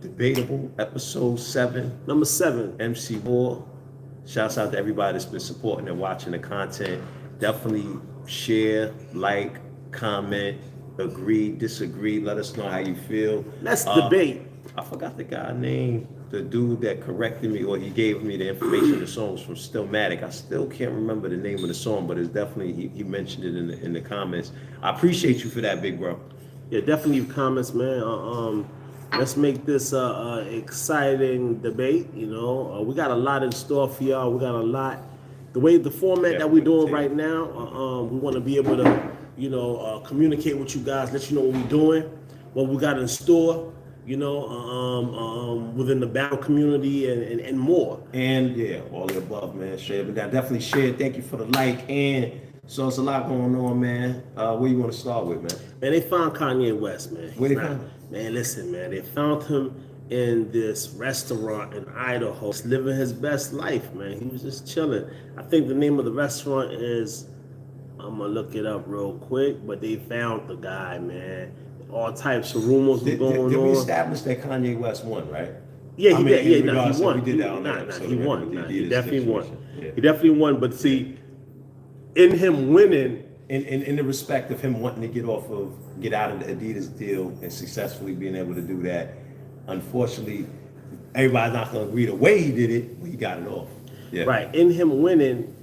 Debatable, episode 7. Number 7. MC Moore. Shouts out to everybody that's been supporting and watching the content. Definitely share, like, comment, agree, disagree. Let us know how you feel. Let's debate. I forgot the guy's name. The dude that corrected me, or he gave me the information. The song was from Stillmatic. I still can't remember the name of the song, but it's definitely he mentioned it in the comments. I appreciate you for that, big bro. Yeah, definitely leave comments, man. Let's make this exciting debate. You know, we got a lot in store for y'all. We got a lot. The format that we're doing right now, we want to be able to, communicate with you guys, let you know what we're doing, what we got in store. Within the battle community and more. And yeah, all the above, man. Share, but definitely share. Thank you for the like. And so it's a lot going on, man. Where you want to start with, man? Man, they found Kanye West, man. Where they found him? Man, listen, man. They found him in this restaurant in Idaho, just living his best life, man. He was just chilling. I think the name of the restaurant is, I'm going to look it up real quick, but they found the guy, man. All types of rumors were going on. Did we establish that Kanye West won, right? Yeah, he did. Yeah, he won. We did that on that episode. He won. He definitely won. Yeah. He definitely won. But see, in him winning, in the respect of him wanting to get out of the Adidas deal and successfully being able to do that, unfortunately, everybody's not going to agree the way he did it, but he got it off. Yeah. Right. In him winning,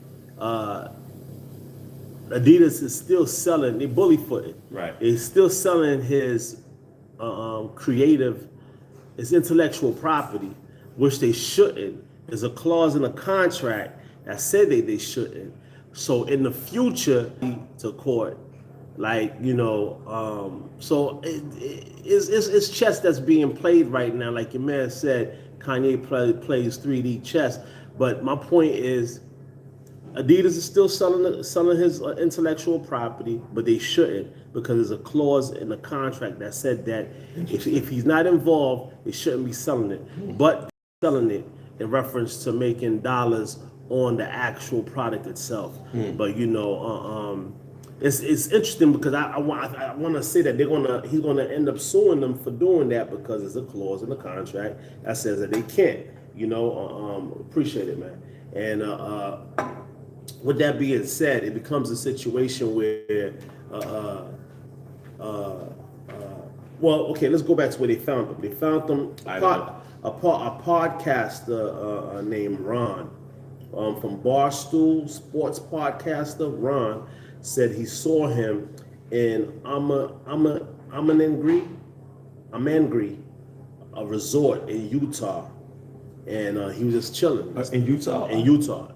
Adidas is still selling. They bully footed. Right. They're still selling his his intellectual property, which they shouldn't. There's a clause in the contract that said they shouldn't. So in the future, to court, so it's chess that's being played right now. Like your man said, Kanye plays 3D chess. But my point is, Adidas is still selling his intellectual property, but they shouldn't, because there's a clause in the contract that said that if he's not involved, they shouldn't be selling it. But selling it in reference to making dollars on the actual product itself. But it's interesting because I want to say that he's gonna end up suing them for doing that, because there's a clause in the contract that says that they can't. Appreciate it, man. And with that being said, it becomes a situation where, let's go back to where they found them. They found them, a podcaster named Ron, from Barstool Sports podcaster. Ron said he saw him in Amangri, a resort in Utah, and he was just chilling. In Utah? In Utah.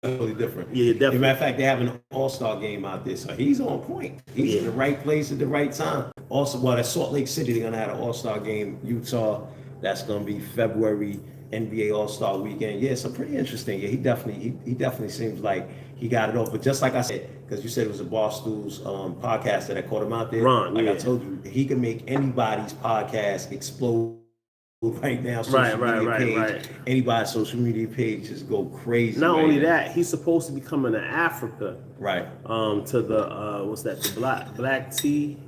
Totally different. Yeah, definitely. As a matter of fact, they have an all-star game out there, so he's on point. He's in the right place at the right time. Also, at Salt Lake City, they're gonna have an all-star game. Utah, that's gonna be February NBA All-Star Weekend. Yeah, so pretty interesting. Yeah, he definitely seems like he got it off. But just like I said, because you said it was a Barstool's podcaster that caught him out there. Ron, I told you, he can make anybody's podcast explode. Right now, anybody's social media page just go crazy. Not only that, he's supposed to be coming to Africa, right? To the the Black Tea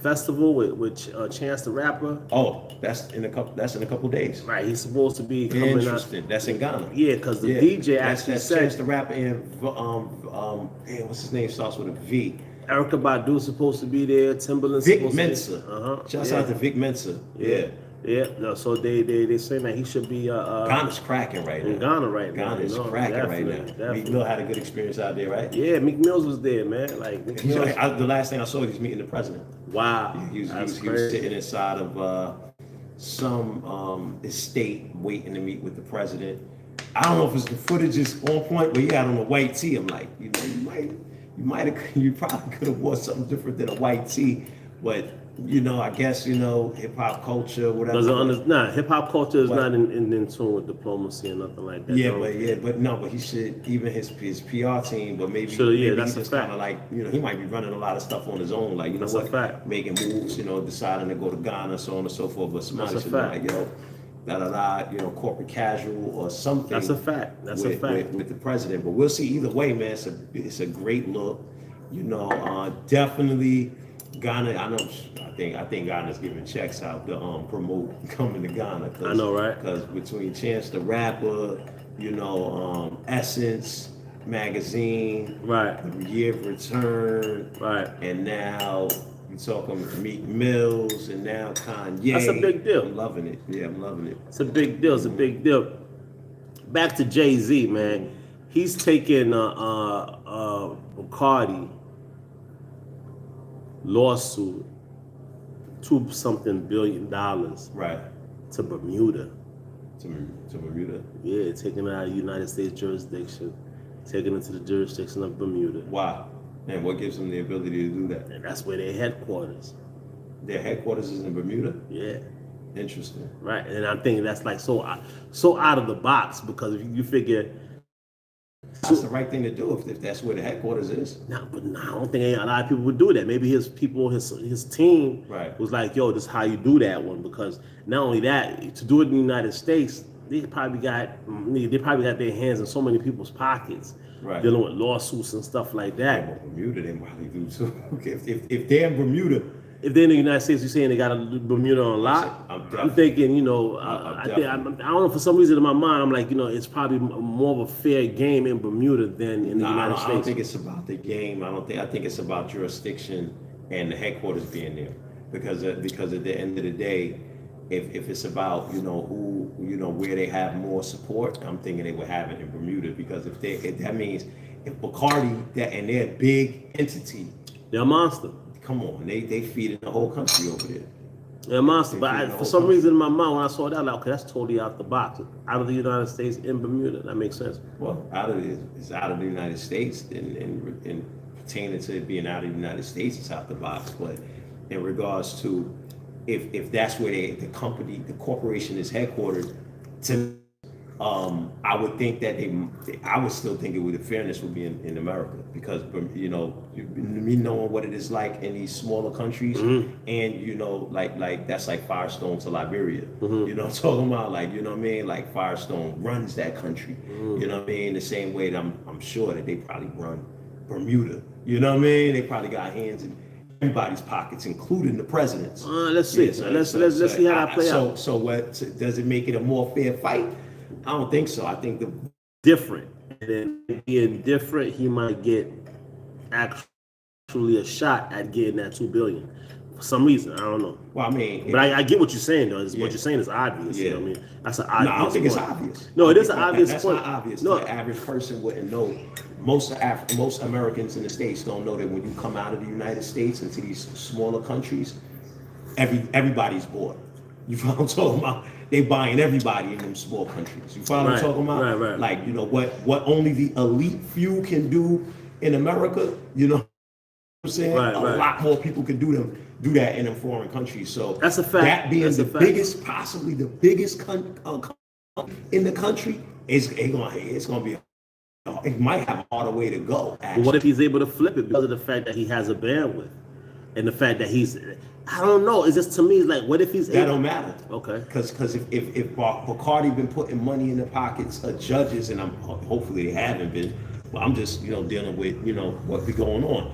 Festival with Chance the Rapper. Oh, that's in a couple days. Right, he's supposed to be coming Interesting. That's in Ghana. Yeah, because the DJ actually said Chance the Rapper and what's his name starts with a V. Erykah Badu's supposed to be there. Timbaland's Vic supposed Mensa. to be. Shouts out to Vic Mensa. Yeah. Yeah, no, so they saying that he should be Ghana's cracking right now. In Ghana right now. Ghana's cracking right now. Meek Mill had a good experience out there, right? Yeah, Meek Mills was there, man. Like the last thing I saw, he was meeting the president. Wow. He was sitting inside of some estate waiting to meet with the president. I don't know if the footage is on point, but he had on a white tee. I'm like, you probably could have wore something different than a white tee, but I guess, hip hop culture, whatever. Hip hop culture is not in tune with diplomacy and nothing like that. But he should, even his PR team, but maybe that's he's just kind of like, he might be running a lot of stuff on his own, like, that's a fact. Making moves, deciding to go to Ghana, so on and so forth, but somebody should be like, corporate casual or something. That's a fact. With the president, but we'll see either way, man. It's a great look, definitely. Ghana, I think Ghana's giving checks out to promote coming to Ghana. I know, right? Because between Chance the Rapper, Essence Magazine, Right. The Year of Return, Right. and now you talking Meek Mills, and now Kanye. That's a big deal. I'm loving it. Yeah, I'm loving it. It's a big deal. It's a big deal. Back to Jay-Z, man. He's taking Bacardi lawsuit, $2-something billion Right. to Bermuda. To Bermuda. Yeah, taking it out of United States jurisdiction, taking it to the jurisdiction of Bermuda. Why? And what gives them the ability to do that? And that's where their headquarters. Their headquarters is in Bermuda? Yeah. Interesting. Right. And I'm thinking that's like so out of the box, because if you figure That's the right thing to do if that's where the headquarters is. I don't think a lot of people would do that. Maybe his people, his team Right. was like, yo, this is how you do that one. Because not only that, to do it in the United States, they probably got their hands in so many people's pockets, Right. dealing with lawsuits and stuff like that. Well, Bermuda, they probably do too. If they're in Bermuda, If they're in the United States, you're saying they got a Bermuda on lock. I'm thinking, I don't know, for some reason in my mind, I'm like, it's probably more of a fair game in Bermuda than in the United States. I don't think it's about the game. I think it's about jurisdiction and the headquarters being there. Because at the end of the day, if it's about who where they have more support, I'm thinking they would have it in Bermuda. Because if that means if Bacardi and they're a big entity, They're a monster. come on, they feeding the whole country over there. They're a monster. But for some reason in my mind, when I saw that, I'm like, okay, that's totally out the box. Out of the United States in Bermuda. That makes sense. Well, it's out of the United States, and pertaining to it being out of the United States, it's out the box. But in regards to if that's where the corporation is headquartered, I would think that I would still think the fairness would be in America, because me knowing what it is like in these smaller countries, and like that's like Firestone to Liberia. You know what I'm talking about? Like, you know what I mean? Like Firestone runs that country. You know what I mean? The same way that I'm sure that they probably run Bermuda. You know what I mean? They probably got hands in everybody's pockets, including the president's. Let's see. Let's see how that plays out. So what does it make it a more fair fight? I don't think so. I think different. And then being different, he might get actually a shot at getting that $2 billion. For some reason, I don't know. Well, I mean, but I get what you're saying though. Yeah. What you're saying is obvious. Yeah. You know what I mean? That's an obvious. No, I don't think point. it's obvious. No, it is an obvious that's point. Not obvious. No, the average person wouldn't know. Most Americans in the States don't know that when you come out of the United States into these smaller countries, everybody's bored. You follow what I'm talking about? They buying everybody in them small countries. You follow what I'm talking about? Right. Like, what only the elite few can do in America, you know what I'm saying? A lot more people can do that in them foreign countries. So that's a fact. That being possibly the biggest in the country, it's gonna be it might have a harder way to go. But what if he's able to flip it because of the fact that he has a bandwidth and the fact that I don't know. It's just, to me, it's like, what if he's that don't matter. Okay. Because if Bacardi been putting money in the pockets of judges, and hopefully they haven't been, well, I'm just dealing with what be going on.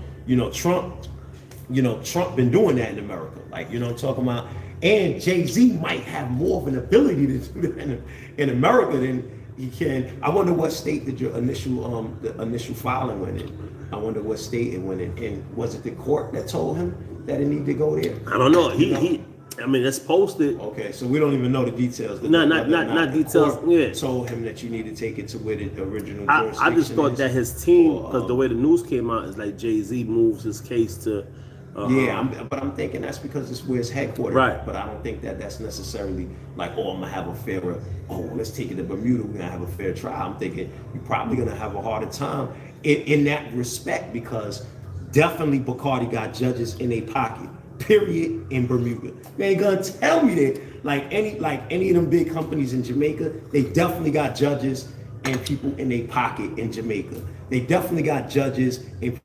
Trump been doing that in America, like I'm talking about. And Jay-Z might have more of an ability to do that in America than he can. I wonder what state did your initial filing went in. I wonder what state it went in. And was it the court that told him that it needed to go there? I don't know. I mean, it's posted. Okay, so we don't even know the details. Not details. Yeah. Told him that you need to take it to where the original I just thought that his team, because the way the news came out is like Jay-Z moves his case to. But I'm thinking that's because it's where it's headquartered. Right. But I don't think that's necessarily like, I'm gonna have a fairer. Let's take it to Bermuda. We're gonna have a fair trial. I'm thinking you're probably gonna have a harder time in that respect, because definitely Bacardi got judges in their pocket. Period. In Bermuda, they ain't gonna tell me that. Like any of them big companies in Jamaica, they definitely got judges and people in their pocket in Jamaica. They definitely got judges in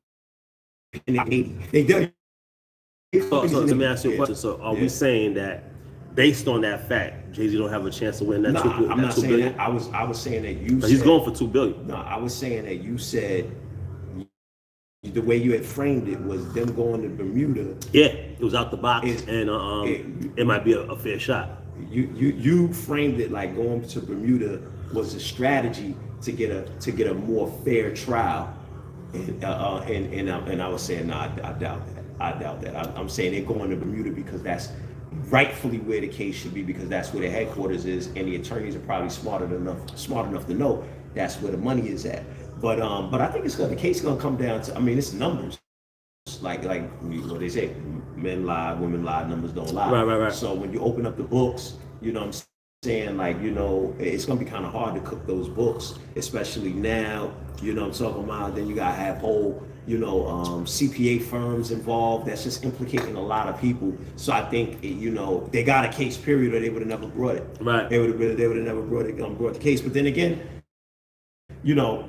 Haiti. They definitely. So let me ask you a question. So are we saying that based on that fact, Jay-Z don't have a chance to win that $2 billion? I'm not saying that. I was saying that you said he's going for $2 billion. No, I was saying that you said the way you had framed it was them going to Bermuda. Yeah, it was out the box, It- and it might be a fair shot. You framed it like going to Bermuda was a strategy to get a more fair trial, and I was saying no, I doubt that. I doubt that. I'm saying they're going to Bermuda because that's rightfully where the case should be, because that's where the headquarters is, and the attorneys are probably smart enough to know that's where the money is at. But I think the case is gonna come down to, I mean, it's numbers. Like what they say, men lie, women lie, numbers don't lie. Right. So when you open up the books, you know what I'm saying, like, you know, it's gonna be kind of hard to cook those books, especially now, you know what I'm talking about. Then you gotta have whole, you know, CPA firms involved. That's just implicating a lot of people. So I think, you know, they got a case period, or they would have never brought it. Right. They would have never brought the case. But then again, you know,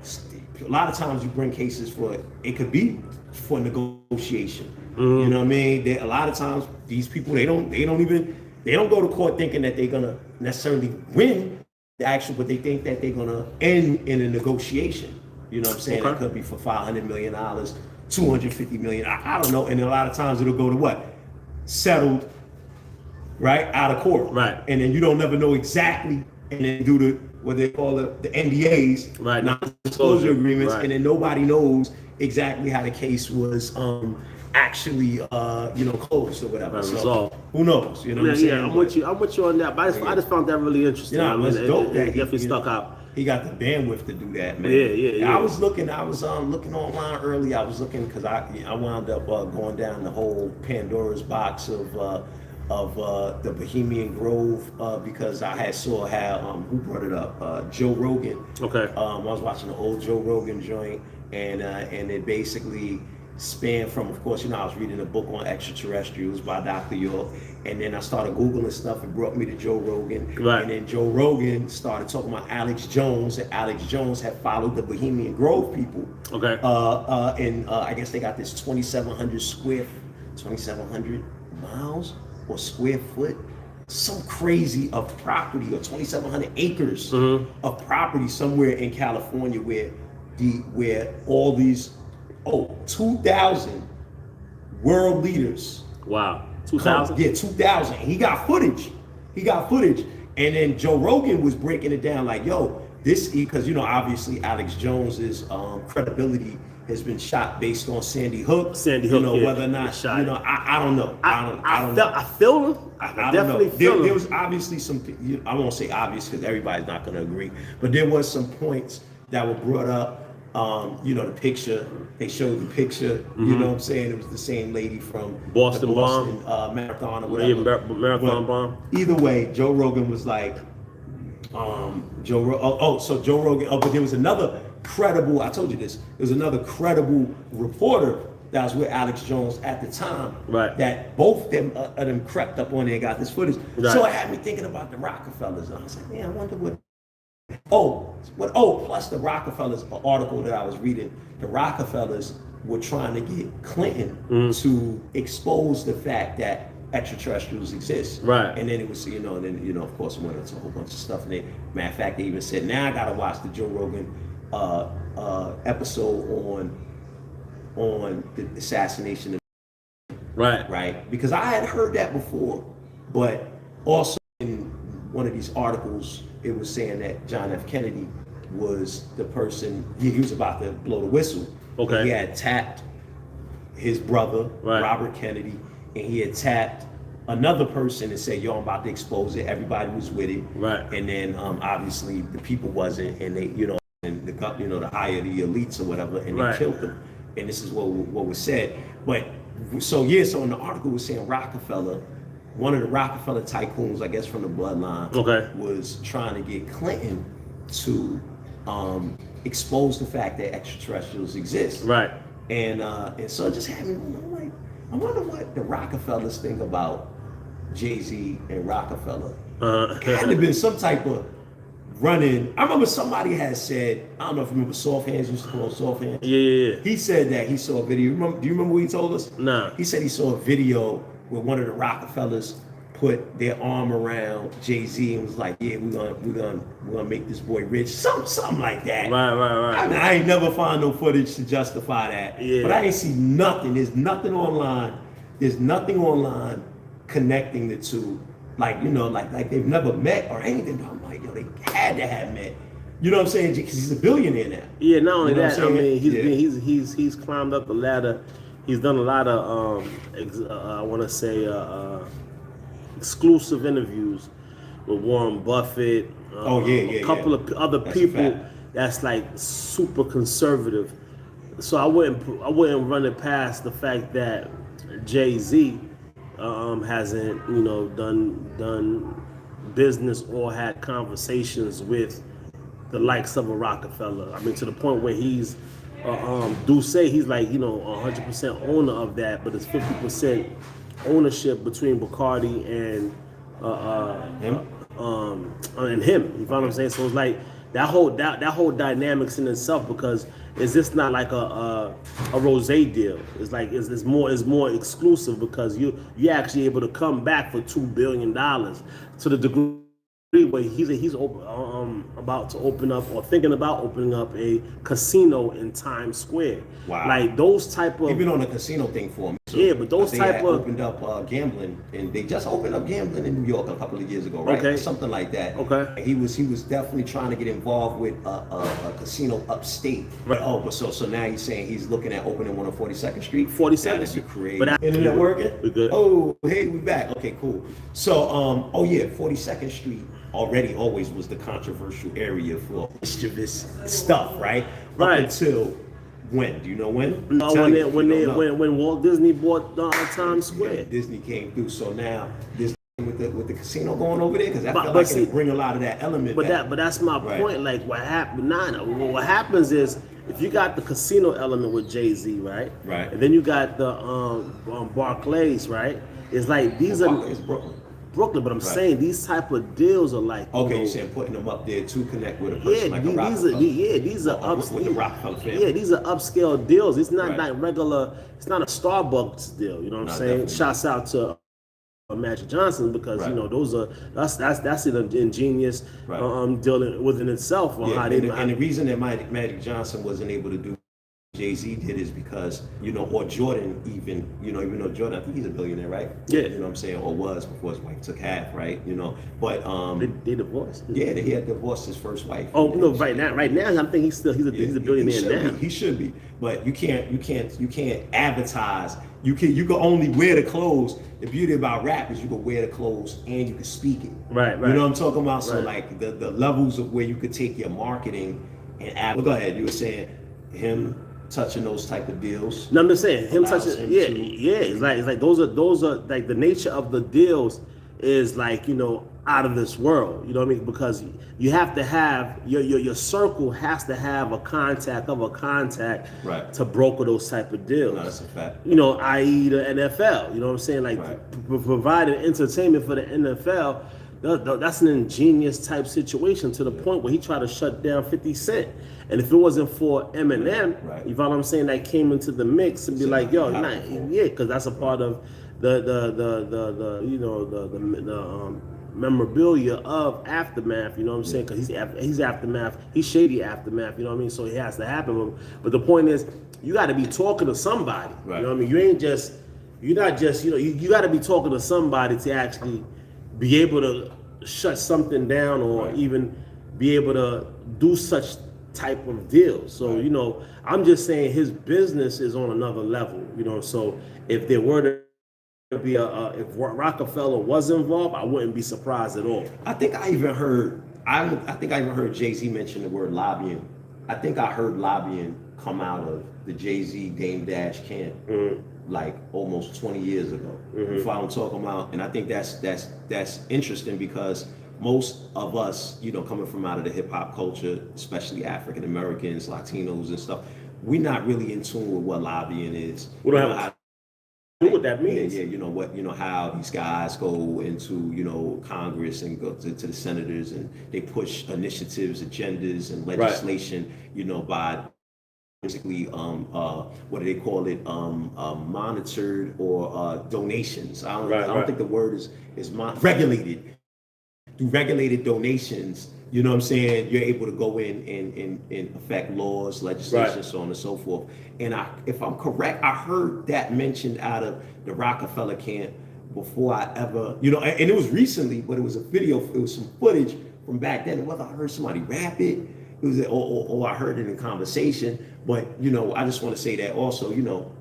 a lot of times you bring cases for, it could be for negotiation. You know what I mean? A lot of times these people, they don't go to court thinking that they're gonna necessarily win the action, but they think that they're gonna end in a negotiation. You know what I'm saying? Okay. It could be for $500 million, $250 million. I don't know. And a lot of times it'll go to what? Settled, right? Out of court. Right. And then you don't never know exactly, and then do what they call the NDAs, Right. non-disclosure agreements, Right. and then nobody knows exactly how the case was actually you know, closed or whatever. Right, so resolved. who knows? You know what I'm saying? I'm with you on that. But I just found that really interesting. Yeah, I mean, it's dope it that definitely he, stuck out. He got the bandwidth to do that, man. Yeah. I was looking online early. I was looking because I wound up going down the whole Pandora's box of the Bohemian Grove because I had saw how who brought it up, Joe Rogan. Okay. I was watching the old Joe Rogan joint, and it basically spanned from, of course, you know, I was reading a book on extraterrestrials by Dr. York, and then I started Googling stuff and brought me to Joe Rogan. Right. And then Joe Rogan started talking about Alex Jones, and Alex Jones had followed the Bohemian Grove people. Okay. And I guess they got this 2,700 miles or square foot, some crazy of property, or 2,700 acres of property somewhere in California where all these 2,000 world leaders. Wow. 2000? Yeah, 2,000. And he got footage. And then Joe Rogan was breaking it down like, yo, this, because, you know, obviously Alex Jones's credibility has been shot based on Sandy Hook. You know, yeah, whether or not, you know, I don't know. I feel him. I definitely feel him. There was obviously some, I won't say obvious because everybody's not going to agree, but there was some points that were brought up. You know, the picture, they showed the picture, you know what I'm saying? It was the same lady from Boston the Boston Marathon or whatever. Yeah, Marathon Bomb. Either way, Joe Rogan was like, Joe Rogan, but there was another credible, I told you this, there was another credible reporter that was with Alex Jones at the time. Right. That both of them crept up on there and got this footage. Right. So it had me thinking about the Rockefellers. And I was like, man, I wonder what. Plus the Rockefellers, article that I was reading, the Rockefellers were trying to get Clinton to expose the fact that extraterrestrials exist. Right. And then it was, you know, and then, you know, of course, it went into a whole bunch of stuff. And matter of fact, they even said, now I gotta watch the Joe Rogan episode on the assassination of right? Because I had heard that before, but also in one of these articles, it was saying that John F. Kennedy was the person, he was about to blow the whistle. Okay. He had tapped his brother, Right. Robert Kennedy, and he had tapped another person and said, yo, I'm about to expose it. Everybody was with it. Right. And then obviously the people wasn't, and they, you know, and the, you know, the higher the elites or whatever, and they Right. killed them. And this is what was said. But so in the article was saying Rockefeller, one of the Rockefeller tycoons, I guess from the bloodline, Okay. was trying to get Clinton to expose the fact that extraterrestrials exist. Right. And so it just had me like, I wonder what the Rockefellers think about Jay-Z and Rockefeller. It had to have been some type of running. I remember somebody had said, I don't know if you remember Soft Hands, used to call Soft Hands. Yeah. He said that he saw a video. Do you remember what he told us? Nah. He said he saw a video where one of the Rockefellers put their arm around Jay-Z and was like, yeah, we're gonna make this boy rich, something like that. I mean, I ain't never found no footage to justify that. Yeah. But I ain't see nothing. There's nothing online. There's nothing online connecting the two. Like, like they've never met or anything. I'm like, yo, they had to have met. You know what I'm saying? Because he's a billionaire now. Yeah, not only You know that, what I'm I mean, saying? he's climbed up the ladder. He's done a lot of I want to say exclusive interviews with Warren Buffett. A couple of other people that's like super conservative. So I wouldn't run it past the fact that Jay-Z hasn't done business or had conversations with the likes of a Rockefeller. I mean, to the point where he's do say he's like 100% owner of that, but it's 50% ownership between Bacardi and Him? And him. You follow what I'm saying? So it's like that whole dynamics in itself, because it's just not like a rose deal. It's like it's more exclusive, because you actually able to come back for $2 billion, to the degree where he's about to open up, or thinking about opening up, a casino in Times Square. Wow. Like those type of. He's been on the casino thing for me. So yeah, but those they type had of opened up gambling, and they just opened up gambling in New York a couple of years ago, right? Okay. Something like that. Okay. And he was definitely trying to get involved with a casino upstate. Right. Oh, but so now he's saying he's looking at opening one on 42nd Street. 42nd That'd Street. be crazy. But Internet working? We good. Oh, hey, we back. Okay, cool. So 42nd Street always was the controversial area for mischievous stuff, right? Right. Up until when? Do you know when? No, Tell you if you don't know. when Walt Disney bought Times Square. Yeah, Disney came through, so now this with the casino going over there, because I feel But like see, it bring a lot of that element back. But that's my Right. point. Like what happened? What happens is, if you got the casino element with Jay-Z, right? Right. And then you got the Barclays, right? It's like these are It's Brooklyn, but I'm saying these type of deals are like. Okay, you're saying putting them up there to connect with a person like a Rockefeller. These are with the Rockefeller family. Yeah, these are upscale deals. It's not Right. like regular. It's not a Starbucks deal. You know what I'm No, saying? definitely. Shouts out to Magic Johnson, because Right. that's an ingenious Right. deal within itself on Yeah, how they. and the reason that Magic Johnson wasn't able to do what Jay-Z did is because, or Jordan even though Jordan, I think he's a billionaire, right? Yeah. You know what I'm saying? Or was, before his wife took half, right? But They divorced. yeah, he had divorced his first wife. Oh no! Right now, I think he's a billionaire now. He should be, but you can't advertise. You can only wear the clothes. The beauty about rap is you can wear the clothes and you can speak it. Right. You know what I'm talking about? So Right. like the levels of where you could take your marketing and well, go ahead. You were saying him touching those type of deals. No, I'm just saying him allows touching. him Yeah, to- yeah. It's like those are like the nature of the deals is like out of this world. You know what I mean? Because you have to have your circle has to have a contact of a contact Right. to broker those type of deals. No, that's a fact. I.e. the NFL. You know what I'm saying? Like Right. providing entertainment for the NFL. That's an ingenious type situation, to the point where he tried to shut down 50 Cent. And if it wasn't for Eminem, Right. you follow what I'm saying, that came into the mix and be So like, yo, how nah, powerful. yeah, because that's a part of the memorabilia of Aftermath. You know what I'm saying? Because he's Aftermath, he's shady Aftermath. You know what I mean? So it has to happen. But the point is, you got to be talking to somebody. Right. You know what I mean? You're not just you got to be talking to somebody to actually be able to shut something down, or Right. even be able to do such type of deals. So Right. I'm just saying his business is on another level. So if there were to be if Rockefeller was involved, I wouldn't be surprised at all. I think I even heard Jay-Z mention the word lobbying. I think I heard lobbying come out of the Jay-Z Dame Dash camp like almost 20 years ago. You follow what I'm talking about? And I think that's interesting, because most of us, coming from out of the hip hop culture, especially African Americans, Latinos and stuff, we're not really in tune with what lobbying is. We don't have a clue what that means. Yeah, how these guys go into, Congress and go to the senators, and they push initiatives, agendas, and legislation, by basically what do they call it, monitored or donations. I don't think the word is regulated. Through regulated donations, you know what I'm saying, you're able to go in and affect laws, legislation, so on and so forth. And if I'm correct, I heard that mentioned out of the Rockefeller camp before I ever, and it was recently, but it was a video, it was some footage from back then. Whether I heard somebody rap it, or I heard it in conversation. But I just want to say that also,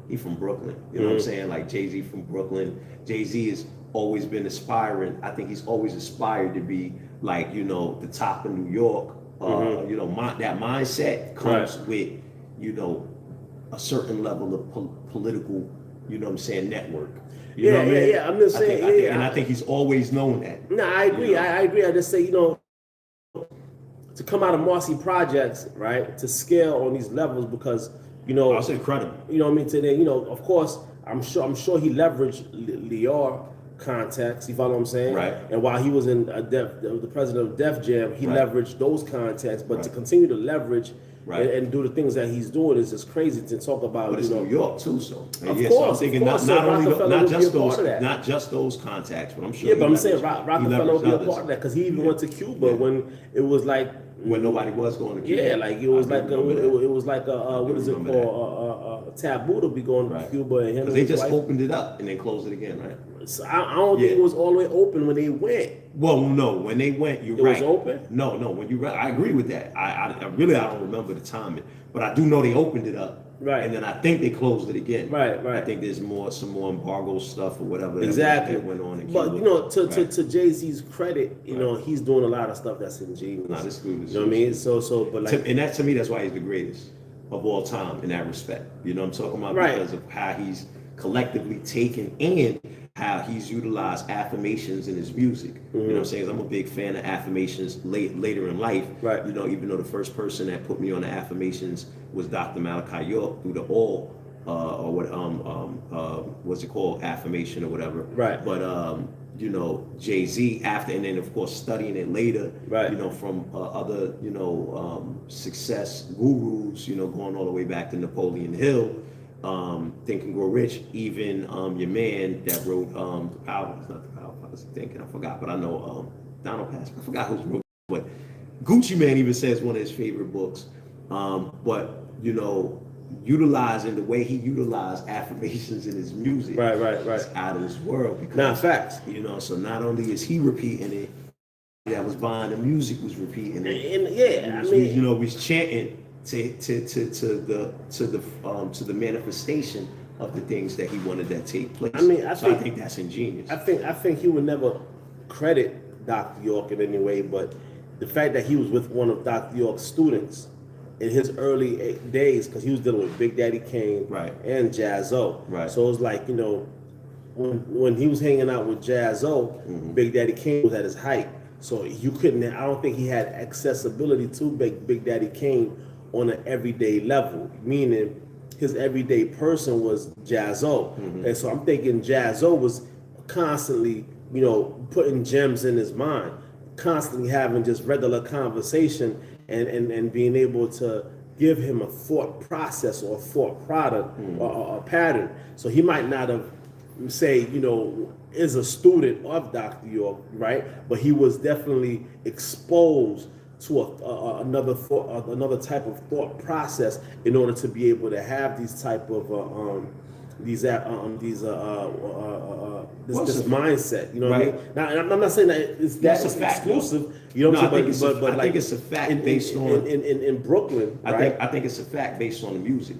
he from Brooklyn. You know what I'm saying? Like Jay-Z from Brooklyn. Jay-Z has always been aspiring. I think he's always aspired to be like, the top of New York. That mindset comes with, a certain level of political, network. You know what I mean? I'm just saying, and I think he's always known that. No, I agree. I agree. I just say, to come out of Marcy Projects, right, to scale on these levels, because that's incredible. You know what I mean? Today, of course, I'm sure he leveraged Lior contacts. You follow what I'm saying? Right. And while he was in the president of Def Jam, he leveraged those contacts. But to continue to leverage and do the things that he's doing is just crazy to talk about. But it's New York too, so of course, so I'm thinking not just those contacts, but I'm sure. Yeah, but I'm saying Rockefeller would be a part of that, because he even went to Cuba when it was like when nobody was going to Cuba. Yeah, like it was like what is it called? A taboo to be going to Cuba, and him. Because they just opened it up and then closed it again, right? So I don't think it was all the way open when they went. Well, no, when they went, you're right. It was open? No, I agree with that. I don't remember the timing, but I do know they opened it up. Right. And then I think they closed it again. Right. I think there's some more embargo stuff or whatever that went on in Cuba. But to Jay-Z's credit, he's doing a lot of stuff that's ingenious. Nah, this dude is, you know what I mean? But like, and that to me, that's why he's the greatest of all time in that respect. You know what I'm talking about? Because of how he's collectively taken and how he's utilized affirmations in his music. You know what I'm saying? I'm a big fan of affirmations later in life. Right. Even though the first person that put me on the affirmations was Dr. Malachi York through the what's it called? Affirmation or whatever. Right. But Jay-Z after, and then of course studying it later, from other, success gurus, going all the way back to Napoleon Hill, Think and Grow Rich, even your man that wrote The Power, it's not The Power, I was thinking, I forgot, but I know Donald Pascal, I forgot who wrote it, but Gucci Mane even says one of his favorite books, but utilizing the way he utilized affirmations in his music, is out of this world. Because, facts. So not only is he repeating it, that was buying the music was repeating it, and we was chanting to the manifestation of the things that he wanted that take place. I think that's ingenious. I think he would never credit Dr. York in any way, but the fact that he was with one of Dr. York's students in his early days, because he was dealing with Big Daddy Kane and Jaz-O. Right. So it was like, when he was hanging out with Jaz-O, Big Daddy Kane was at his height. So I don't think he had accessibility to Big Daddy Kane on an everyday level, meaning his everyday person was Jaz-O. And so I'm thinking Jaz-O was constantly, putting gems in his mind, constantly having just regular conversation and being able to give him a thought process or a thought product or a pattern. So he might not have, is a student of Dr. York, right? But he was definitely exposed to another type of thought process in order to be able to have these type of this mindset. You know what I mean? Now, and I'm not saying that it's exclusive. You know what I'm saying? But I think it's a fact based on in Brooklyn. I think it's a fact based on the music,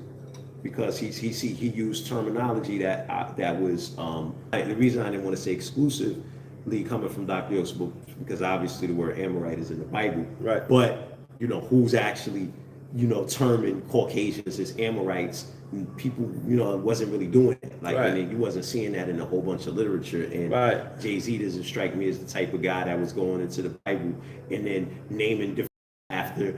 because he used terminology that was the reason I didn't want to say exclusively coming from Dr. York's book, because obviously the word Amorite is in the Bible. Right. But who's actually terming Caucasians as Amorites? People wasn't really doing it. And you wasn't seeing that in a whole bunch of literature. And Jay-Z doesn't strike me as the type of guy that was going into the Bible and then naming different after,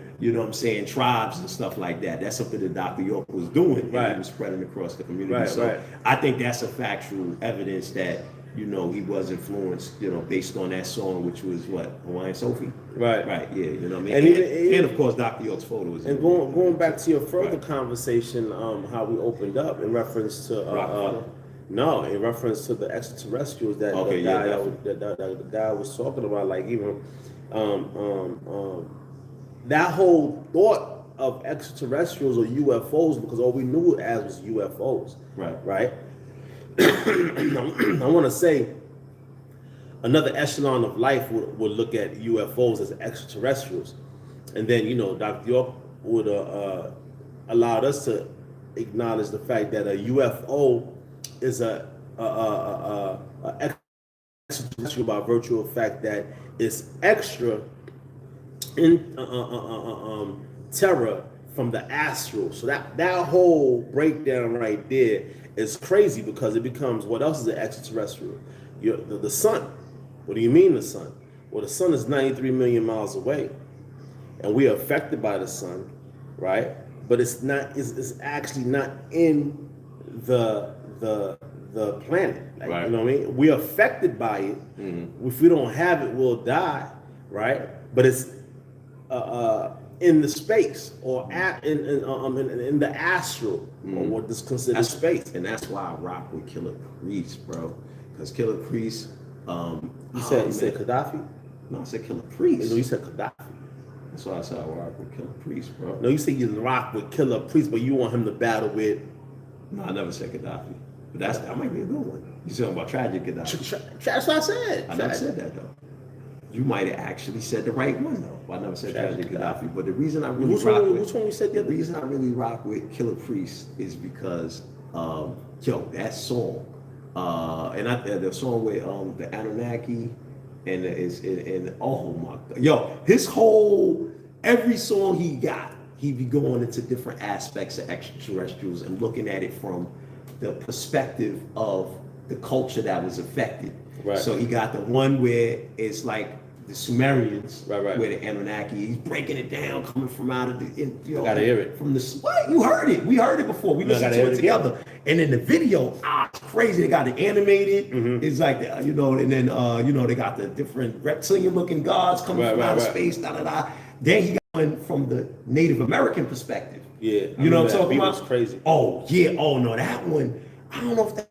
tribes and stuff like that. That's something that Dr. York was doing, and he was spreading across the community. I think that's a factual evidence that you know, he was influenced, you know, based on that song, which was what, Hawaiian Sophie? Right. Right, yeah, you know what I mean? And And of course, Dr. York's photo is And going back to your further Right. conversation, how we opened up in reference to Rockefeller? no, in reference to the extraterrestrials that Okay, the yeah, guy definitely. that the guy was talking about, like even that whole thought of extraterrestrials or UFOs, because all we knew it as was UFOs, Right. right? I want to say another echelon of life would look at UFOs as extraterrestrials, and then, you know, Dr. York would allowed us to acknowledge the fact that a UFO is a extraterrestrial by virtue of the fact that it's extra in terror from the astral. So that whole breakdown right there is crazy, because it becomes, what else is an extraterrestrial? The sun. What do you mean the sun? Well, the sun is 93 million miles away, and we are affected by the sun, right? But it's not. It's actually not in the planet. Like, Right. you know what I mean? We're affected by it. Mm-hmm. If we don't have it, we'll die, right? But it's in the space, or in the astral, or what is considered space. And that's why I rock with Killer Priest, bro. Because Killer Priest, You said Gaddafi? no, I said Killer Priest. No, you said Gaddafi. That's why I said I rock with Killer Priest, bro. No, you said you rock with Killer Priest, but you want him to battle with. No, I never said Gaddafi. But that might be a good one. You talking about tragic Gaddafi? That's what I said. I never said that though. You might have actually said the right one though. I never said tragic Gaddafi. But the reason I really which one you said the the other? reason I really rock with Killer Priest is because yo, that song, the song with the Anunnaki, and oh my God, yo, his whole every song he got, he be going into different aspects of extraterrestrials and looking at it from the perspective of the culture that was affected. Right. So he got the one where it's like the Sumerians, Right. where the Anunnaki, he's breaking it down, coming from out of the, you know, Gotta hear it. from the, what? You heard it. We heard it before. We No, listened gotta to hear it it together. And in the video, it's crazy. They got it animated. It's like, you know, and then, you know, they got the different reptilian looking gods coming from outer space, da-da-da. Then he got one from the Native American perspective. Yeah. You know what I'm talking about? It's crazy. Oh, yeah. Oh, no, that one, I don't know if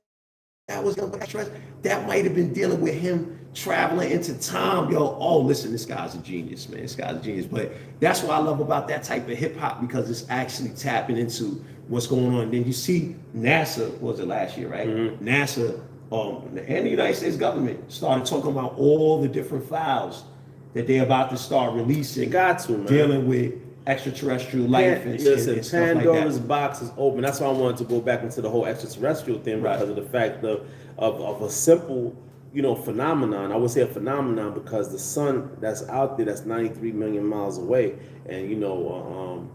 that was that might have been dealing with him traveling into time. Yo, oh, listen, this guy's a genius, man. This guy's a genius. But that's what I love about that type of hip hop, because it's actually tapping into what's going on. Then you see NASA, what was it last year, right? NASA and the United States government started talking about all the different files that they're about to start releasing. They got to, man. Dealing with extraterrestrial life and stuff Pandora's like that. box is open. That's why I wanted to go back into the whole extraterrestrial thing, Right. because of the fact of a simple, you know, phenomenon. I would say a phenomenon because the sun that's out there, that's 93 million miles away, and you know,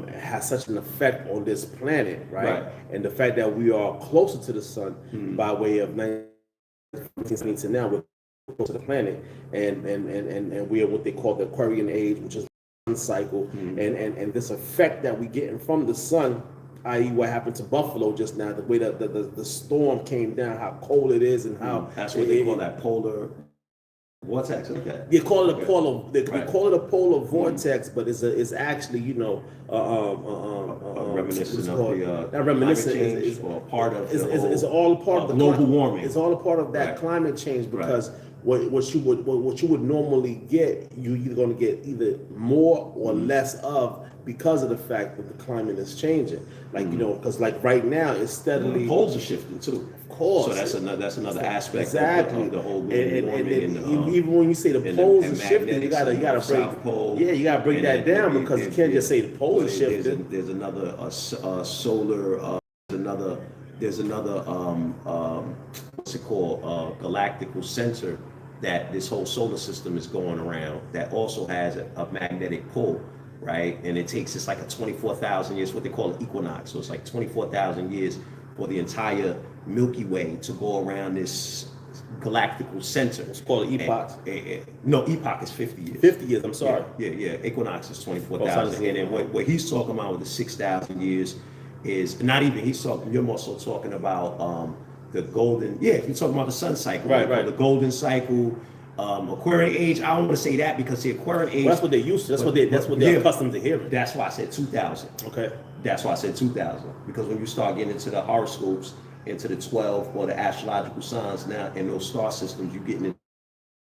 it has such an effect on this planet, right? And the fact that we are closer to the sun by way of 1970 to now, we're close to the planet, and we are what they call the Aquarian age, which is cycle, and this effect that we getting from the sun, i.e. what happened to Buffalo just now, the way that the storm came down, how cold it is, and how that's what they call that polar vortex. Okay. They call it a polar. They call it a polar vortex, but it's actually, you know, reminiscent of the not reminiscent climate change, is or part of it's all a part of the global warming. It's all a part of that climate change, because what you would normally get, you're either going to get either more or less of, because of the fact that the climate is changing. Like, you know, because like right now it's steadily, the poles are shifting too. Of course. So that's another aspect exactly of the whole global and warming. And even when you say the poles are shifting, you gotta break South pole, you gotta break that down, because you can't just say the poles are shifting. There's another solar. There's another what's it called? Galactical center that this whole solar system is going around, that also has a magnetic pull, right? And it takes, it's like a 24,000 years, what they call an equinox. So it's like 24,000 years for the entire Milky Way to go around this galactical center. It's called epoch. No, epoch is 50 years. 50 years, I'm sorry. Yeah. Equinox is 24,000. And then what he's talking about with the 6,000 years is not even, you're more so talking about the golden, yeah, you're talking about the sun cycle, Right. the golden cycle, Aquarian age. I don't want to say that because the Aquarian age. Well, that's what they used to. That's what they're accustomed to hearing. That's why I said 2000. Okay. That's why I said 2000, because when you start getting into the horoscopes, into the 12 or the astrological signs now in those star systems, you're getting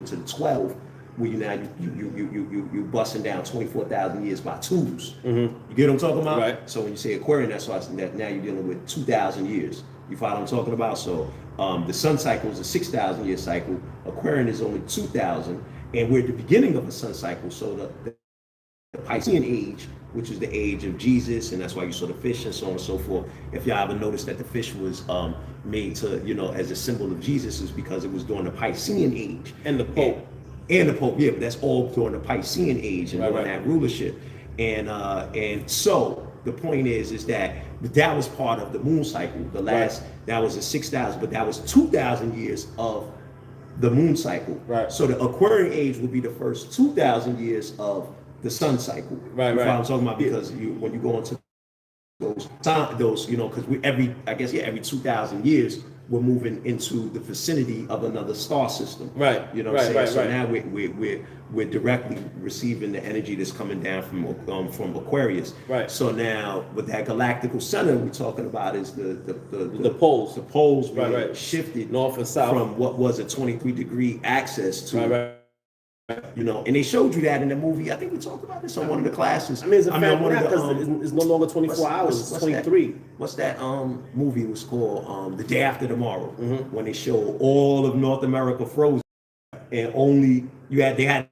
into the 12, where you busting down 24,000 years by twos. You get what I'm talking about? Right. So when you say Aquarian, that's why I said that now you're dealing with 2,000 years. You follow what I'm talking about? So the sun cycle is a 6,000 year cycle. Aquarian is only 2,000, and we're at the beginning of a sun cycle. So the Piscean age, which is the age of Jesus, and that's why you saw the fish and so on and so forth. If y'all ever noticed that the fish was made to, as a symbol of Jesus, is because it was during the Piscean age. And the Pope. And the Pope, yeah, but that's all during the Piscean age and during Right. that rulership. And so the point is that was part of the moon cycle. The last, that was a 6,000, but that was 2,000 years of the moon cycle. Right. So the Aquarian age will be the first 2,000 years of the sun cycle. Right. You follow what I'm talking about? Because when you go into those, because every 2,000 years we're moving into the vicinity of another star system. Right. You know what I'm saying? So Right. now we're directly receiving the energy that's coming down from Aquarius. Right. So now with that galactical center we're talking about is the poles. The poles were Right. shifted North and south from what was a 23-degree axis to Right. and they showed you that in the movie. I think we talked about this on one of the classes. I mean, it's a fact one of because it's no longer 24 hours. It's 23. What's that movie was called? The Day After Tomorrow, when they showed all of North America frozen, and only they had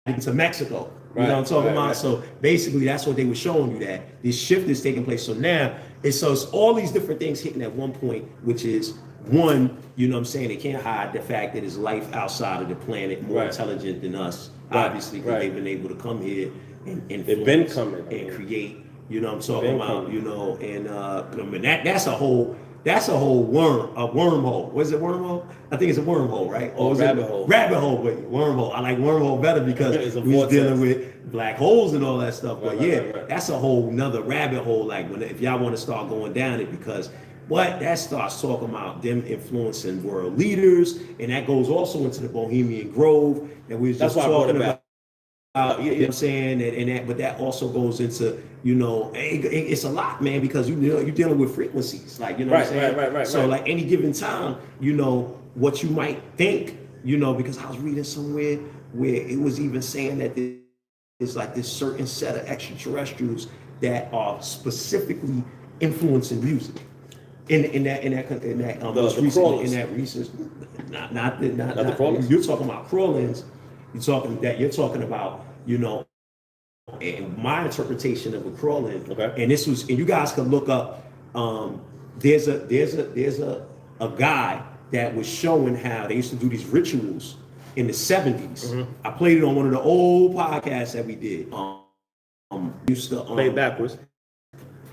into Mexico. You know what I'm talking about? Right. So basically, that's what they were showing you, that this shift is taking place. So now it's all these different things hitting at one point, which is one, you know what I'm saying, they can't hide the fact that there's life outside of the planet more intelligent than us, obviously, because they've been able to come here and They've been coming and create, you know what I'm talking Been about, coming. and that's a whole wormhole. What is it, wormhole? I think it's a wormhole, right? Or rabbit hole. Rabbit hole, but wormhole. I like wormhole better because It's a we was vortex. dealing with black holes and all that stuff. But Right. that's a whole nother rabbit hole. Like if y'all want to start going down it, because that starts talking about them influencing world leaders, and that goes also into the Bohemian Grove that we was just talking about. You know what I'm saying? But that also goes into, it's a lot, man, because you're dealing with frequencies, like, you know what I'm saying? Right. So like any given time, what you might think, because I was reading somewhere where it was even saying that there's like this certain set of extraterrestrials that are specifically influencing music. In that recent, not the crawlers. You're talking about crawlings. You're talking about, and my interpretation of a crawling. Okay. And you guys can look up. There's a guy that was showing how they used to do these rituals in the 70s. I played it on one of the old podcasts that we did. Used to Play it backwards.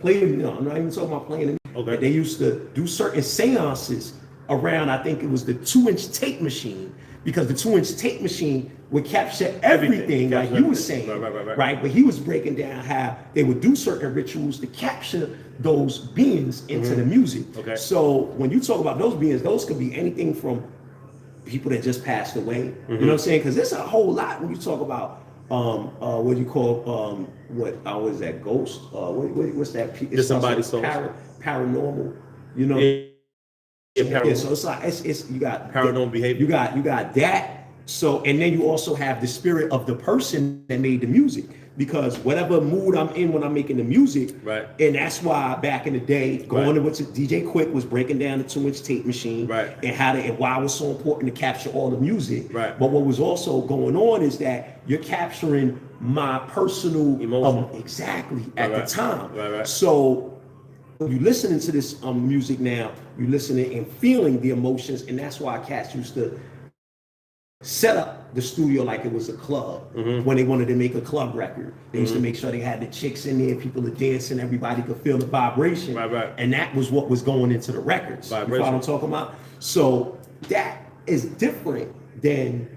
I'm not even talking about playing it. Okay. They used to do certain seances around, I think it was the 2-inch tape machine, because the 2-inch tape machine would capture everything like you were saying. Right. But he was breaking down how they would do certain rituals to capture those beings into the music. Okay. So when you talk about those beings, those could be anything from people that just passed away. You know what I'm saying? Because there's a whole lot when you talk about what do you call what is that, ghost? What's that? Just somebody's soul. Paranormal. Paranormal. Yeah, so it's like it's you got Paranormal behavior. You got that. So and then you also have the spirit of the person that made the music, because whatever mood I'm in when I'm making the music, Right. And that's why back in the day, going to what DJ Quick was breaking down the 2-inch tape machine, Right. And why it was so important to capture all the music. Right. But what was also going on is that you're capturing my personal Emotion. exactly at the time. Right. So when you're listening to this music now, you're listening and feeling the emotions, and that's why cats used to set up the studio like it was a club. When they wanted to make a club record, they used to make sure they had the chicks in there, people are dancing, everybody could feel the vibration. Right. And that was what was going into the records. You follow what I'm talking about? So that is different than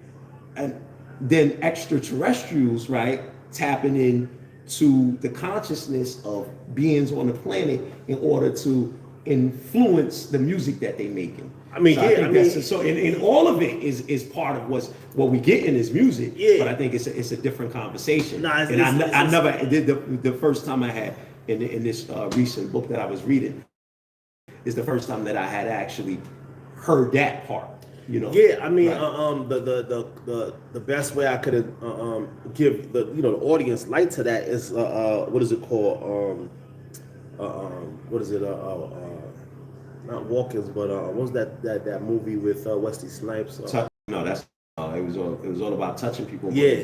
extraterrestrials, right? Tapping in to the consciousness of beings on the planet in order to influence the music that they making. I mean, so yeah, I think I mean, that's so, and all of it is part of what we get in is music. Yeah. But I think it's a different conversation. Nah, I never did the first time I had in this recent book that I was reading is the first time that I had actually heard that part. You know. Yeah, I mean, Right. the best way I could give the the audience light to that is what is it called? What is it? Not Walkers, but what was that movie with Wesley Snipes? No, that's it was all about touching people. Yeah.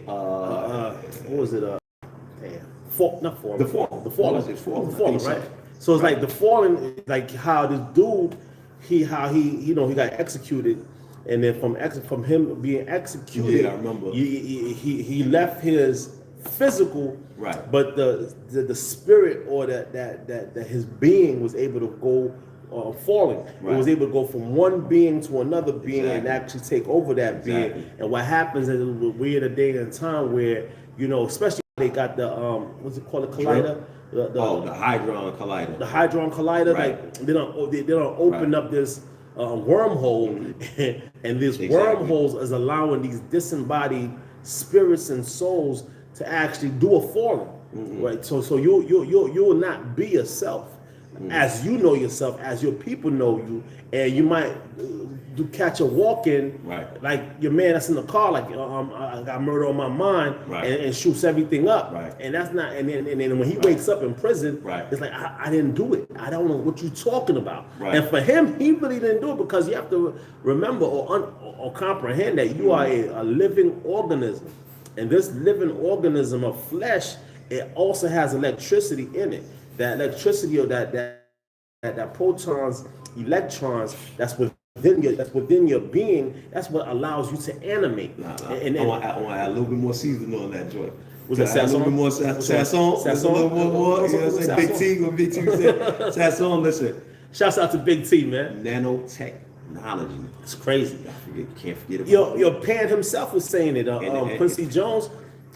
What was it? Damn, not Fallen. The Fallen. The Fallen. What was it? Fallen, The I Fallen, think so. right? So it's like the Fallen, like how this dude, he got executed, and then from him being executed, Yeah, I remember. He left his physical, Right. but the spirit or that his being was able to go falling. Right. It was able to go from one being to another being and Exactly. actually take over that Exactly. being. And what happens is we're in a day and time where especially they got the what's it called, the collider. The Hadron Collider. The Hadron Collider, Right. like they don't open Right. up this wormhole, and these Exactly. wormholes is allowing these disembodied spirits and souls to actually do a falling, right? So you will not be yourself as you know yourself, as your people know you, and you might catch a walk in, Right. like your man that's in the car, like I got murder on my mind, Right. and shoots everything up, Right. and that's not, and then when he wakes up in prison, Right. it's like I didn't do it. I don't know what you're talking about. Right. And for him, he really didn't do it because you have to remember or comprehend that you are a living organism, and this living organism of flesh, it also has electricity in it. That electricity or that protons, electrons, that's within your being. That's what allows you to animate. Nah. And I want to add a little bit more seasoning on that joint. Was that Add a little bit more Sasson? Sasson? Just a little more. You know what I'm saying? Big T, what Big T said. Sasson, listen. shouts out to Big T, man. Nanotechnology. It's crazy. Can't forget about Your Pan himself was saying it. Quincy Jones,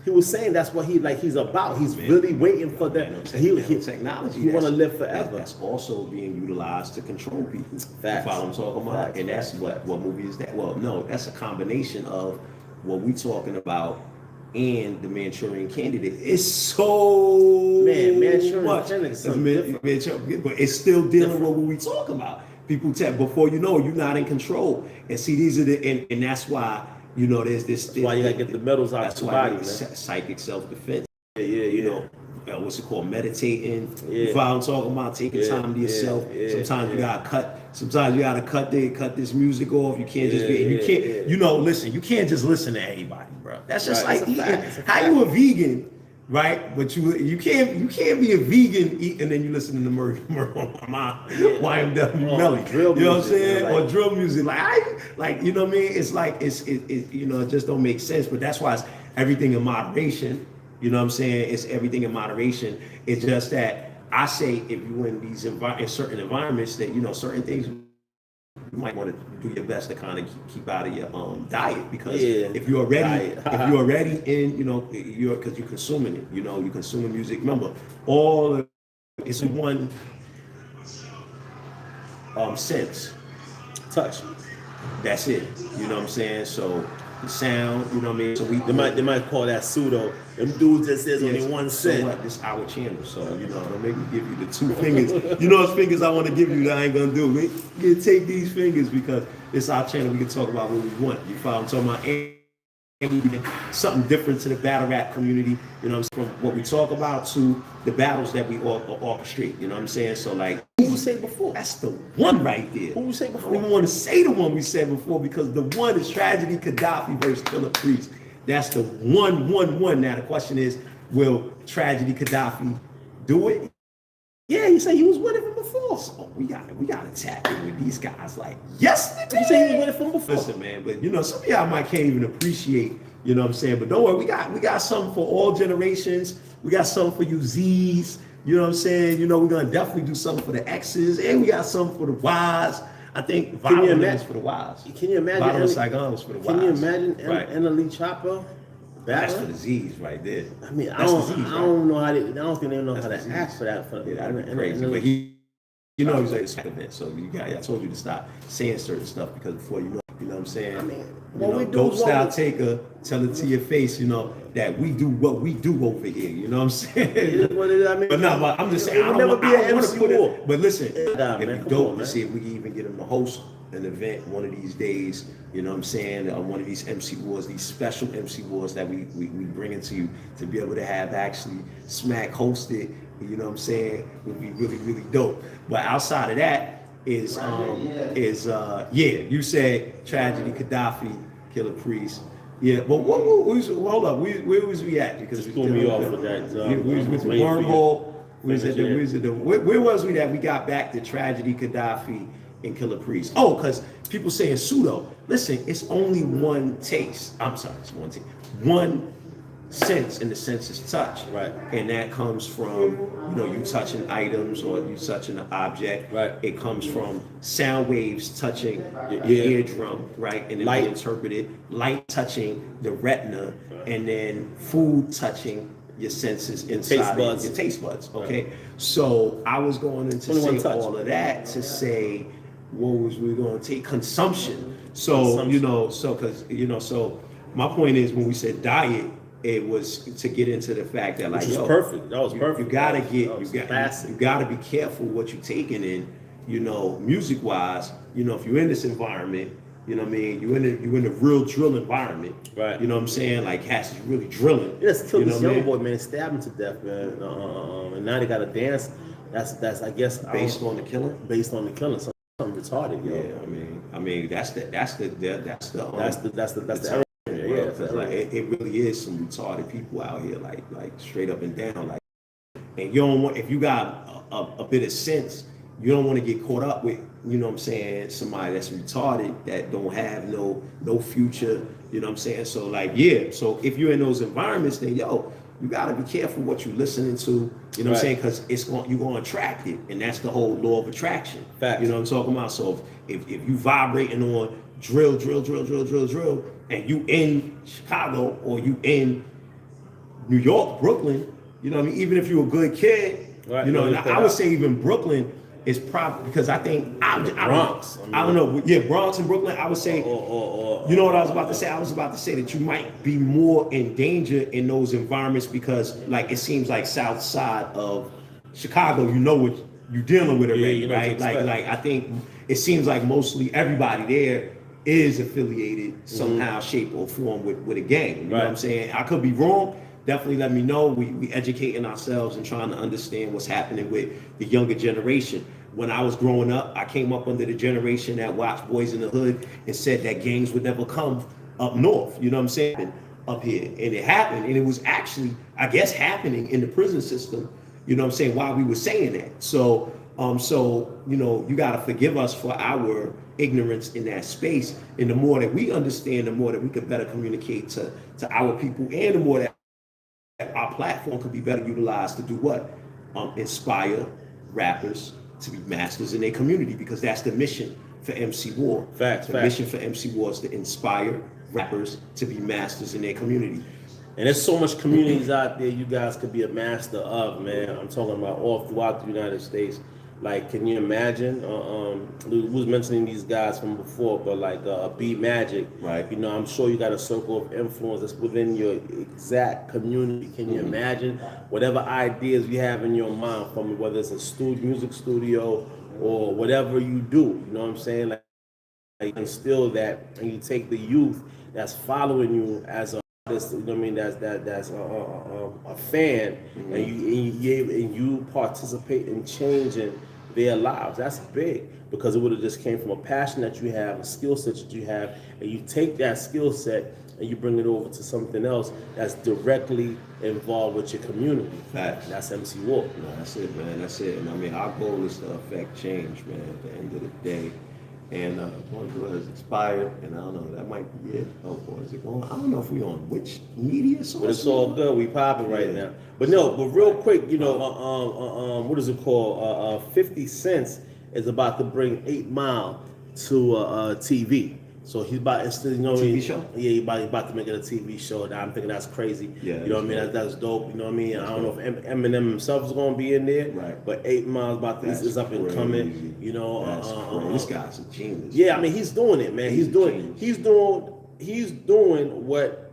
he was saying that's what he's about. He's really waiting for that. Technology. He want to live forever. That's also being utilized to control people. Facts. You follow what I'm talking about? Facts. And that's what movie is that? Well, no, that's a combination of what we talking about and the Manchurian Candidate. It's so Manchurian much. Candidate is something But it's still dealing with what we talk about. People tell before you know you're not in control. And see, these are and that's why there's this. That's why you gotta get the metals out That's your why body, man. psychic self-defense. Yeah. You know, what's it called? Meditating. Yeah. You follow what I'm talking about? Taking time to yourself. Sometimes you gotta cut. Sometimes you gotta cut this music off. You can't just be. And you can't. Listen. You can't just listen to anybody, bro. That's just Right, like it's a eating. fact, it's a How fact. you a vegan, right? But you can't be a vegan eat and then you listen to YMW Melly. drill You know what I'm music, saying? man, Or drill music. You know what I mean? It's like it just don't make sense. But that's why it's everything in moderation. You know what I'm saying? It's everything in moderation. It's just that I say if you in these in certain environments that certain things you might want to do your best to kind of keep out of your diet because if you're already in you're because you're consuming it. You're consuming music. Remember, it's one sense. Touch. That's it. You know what I'm saying? So the sound, you know what I mean? So They might call that pseudo. Them dudes that says only one so cent. what? This is our channel, so don't make me give you the two fingers. Those fingers I want to give you that I ain't gonna do. We can take these fingers because it's our channel. We can talk about what we want. You follow? I'm talking about something different to the battle rap community. From what we talk about to the battles that we orchestrate. You know what I'm saying? So like. Who you say before? That's the one right there. Who you say I before? don't even want to say the one we said before because the one is Tragedy Gaddafi versus Killer Priest. That's the one. Now the question is, will Tragedy Gaddafi do it? Yeah, you say he was with it from before. So we gotta tap in with these guys like yesterday. You say he was with it from before. Listen, man, but some of y'all might can't even appreciate, what I'm saying. But don't worry, we got something for all generations. We got something for you Z's. You know what I'm saying? We're gonna definitely do something for the X's, and we got something for the Y's. I think Violent was for the Y's. Can you imagine? Violent Saigon was for the Y's. Can you imagine Right. Anna Lee Chopper? That's for the Z's right there. I mean, That's the Z's, I don't know how they. I don't think they know how to That's the act Z's. for that. Yeah, that'd be crazy. But You know, he's like it's event, so I told you to stop saying certain stuff because before you know what I'm saying. I mean, You what know, we do dope is what style we- taker, tell it to your face, you know, that we do what we do over here. You know what I'm saying? It is what it is. I mean, But no, but I'm just saying, it will never be an want to MC put war. it. But listen, Nah, it'd man, be come dope on, to man. see if we can even get him to host an event one of these days. You know what I'm saying? On one of these MC wars, these special MC wars that we bring into you to be able to have actually Smack hosted. You know what I'm saying? Would be really, really dope. But outside of that is you said Tragedy, Gaddafi, Killer Priest. Yeah, but hold up, where was we at? Because Just threw me off with that. we was with the waiting for you. wormhole. Where was we that we got back to Tragedy, Gaddafi, and Killer Priest? Oh, because people saying pseudo. Listen, it's only one taste. I'm sorry, it's one taste. One sense, in the sense is touch. Right. And that comes from, you touching items or you touching an object. Right. It comes from sound waves touching your Yeah. eardrum, right? And then Light. we interpreted light touching the retina, and then food touching your senses inside Taste buds. your taste buds. Okay. So I was going into 21 say touch. all of that to say what was we going to take consumption. So Consumption. so my point is when we said diet, it was to get into the fact that like Which was perfect. That was perfect. You gotta That get was you classic. gotta be careful what you're taking in, music wise. If you're in this environment, you know what I mean, you in a real drill environment. Right. You know what I'm saying? Like Cass is really drilling. Yes, killed you know this what I young mean? boy, man, stabbed him to death, man. And now they got a dance. That's I guess Based on the killing. based on the killing. Something retarded, yo. Yeah, I mean that's the That's the term, yeah, bro, yeah. 'cause, like it really is some retarded people out here, like straight up and down, like. And you don't want, if you got a bit of sense, you don't want to get caught up with, somebody that's retarded that don't have no future, you know what I'm saying? So like, so if you're in those environments, then you gotta be careful what you're listening to, you know what I'm saying? Because you're gonna attract it, and that's the whole law of attraction. Facts. You know what I'm talking about? So if you vibrating on drill, and you in Chicago or you in New York, Brooklyn, you know what I mean? Even if you're a good kid, Right, and no, I would say even Brooklyn is probably, because I think Bronx, I don't know. Yeah, Bronx and Brooklyn, I would say. You know what I was about to say? I was about to say that you might be more in danger in those environments because, like, it seems like South Side of Chicago, you know what you're dealing with already, you know what to right? expect. Like I think it seems like mostly everybody there is affiliated somehow, shape, or form with a gang. You know what I'm saying? I could be wrong. Definitely let me know. We educating ourselves and trying to understand what's happening with the younger generation. When I was growing up, I came up under the generation that watched Boys in the Hood and said that gangs would never come up north. You know what I'm saying? Up here. And it happened. And it was actually, I guess, happening in the prison system. You know what I'm saying? While we were saying that. So you got to forgive us for our ignorance in that space. And the more that we understand, the more that we could better communicate to our people, and the more that our platform could be better utilized to do what? Inspire rappers to be masters in their community, because that's the mission for MC War. Facts. The mission for MC War is to inspire rappers to be masters in their community. And there's so much communities out there you guys could be a master of, man. I'm talking about all throughout the United States. Like, can you imagine? We was mentioning these guys from before, but like B Magic, Right. I'm sure you got a circle of influence that's within your exact community. Can you imagine whatever ideas you have in your mind, from whether it's a music studio or whatever you do? You know what I'm saying? Like instill that, and you take the youth that's following you as a artist, you know what I mean, that's a fan, and you participate in changing their lives. That's big, because it would have just came from a passion that you have, a skill set that you have, and you take that skill set and you bring it over to something else that's directly involved with your community. Facts. That's MC War. No, that's it, man. That's it. And I mean, our goal is to affect change, man, at the end of the day. And one girl has expired, and I don't know, that might be it. Oh, boy, is it going? I don't know if we on which media source. But it's all good. We popping right now. But no, but real quick, what is it called? 50 Cent is about to bring 8 Mile to TV. So he's about, it's still, TV show? Yeah, he's about to make it a TV show. And I'm thinking that's crazy. Yeah, you know what I mean? That's dope. You know what I mean? I don't know if Eminem himself is going to be in there. Right. But 8 Miles about this is up and coming. You know, that's crazy. This guy's a genius. Yeah, I mean, he's doing it, man. He's doing what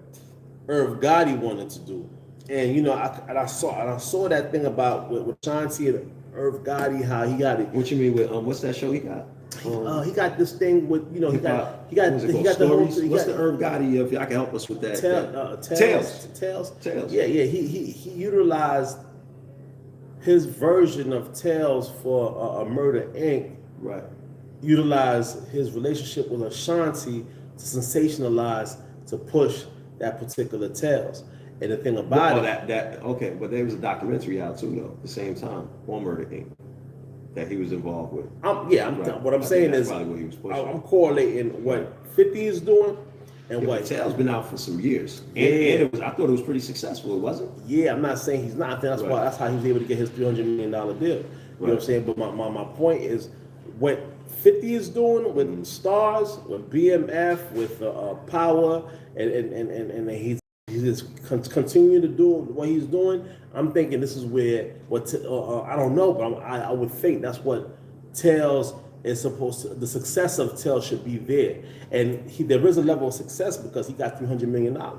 Irv Gotti wanted to do. And you know, I saw that thing about with Shanti and Irv Gotti, how he got it. What you mean with what's that show he got? He got this thing with, you know, he got the whole. What's the Irv Gotti? If y'all can help us with that. Tales. Yeah. He utilized his version of Tales for Murder Inc. Right. Utilized his relationship with Ashanti to sensationalize, to push that particular Tales. And the thing about okay, but there was a documentary out too, though, at the same time, on Murder Inc. that he was involved with. What I'm saying is, what he was pushing. I'm correlating what 50 is doing and what Tale's been out for some years. And I thought it was pretty successful, it wasn't? Yeah, I'm not saying he's not. I think that's how he was able to get his $300 million deal. You know what I'm saying? But my point is, what 50 is doing with Stars, with BMF, with Power, and he's just continue to do what he's doing. I'm thinking this is where I don't know, but I would think that's what Tales is supposed to. The success of Tales should be there, and there is a level of success because he got $300 million. You know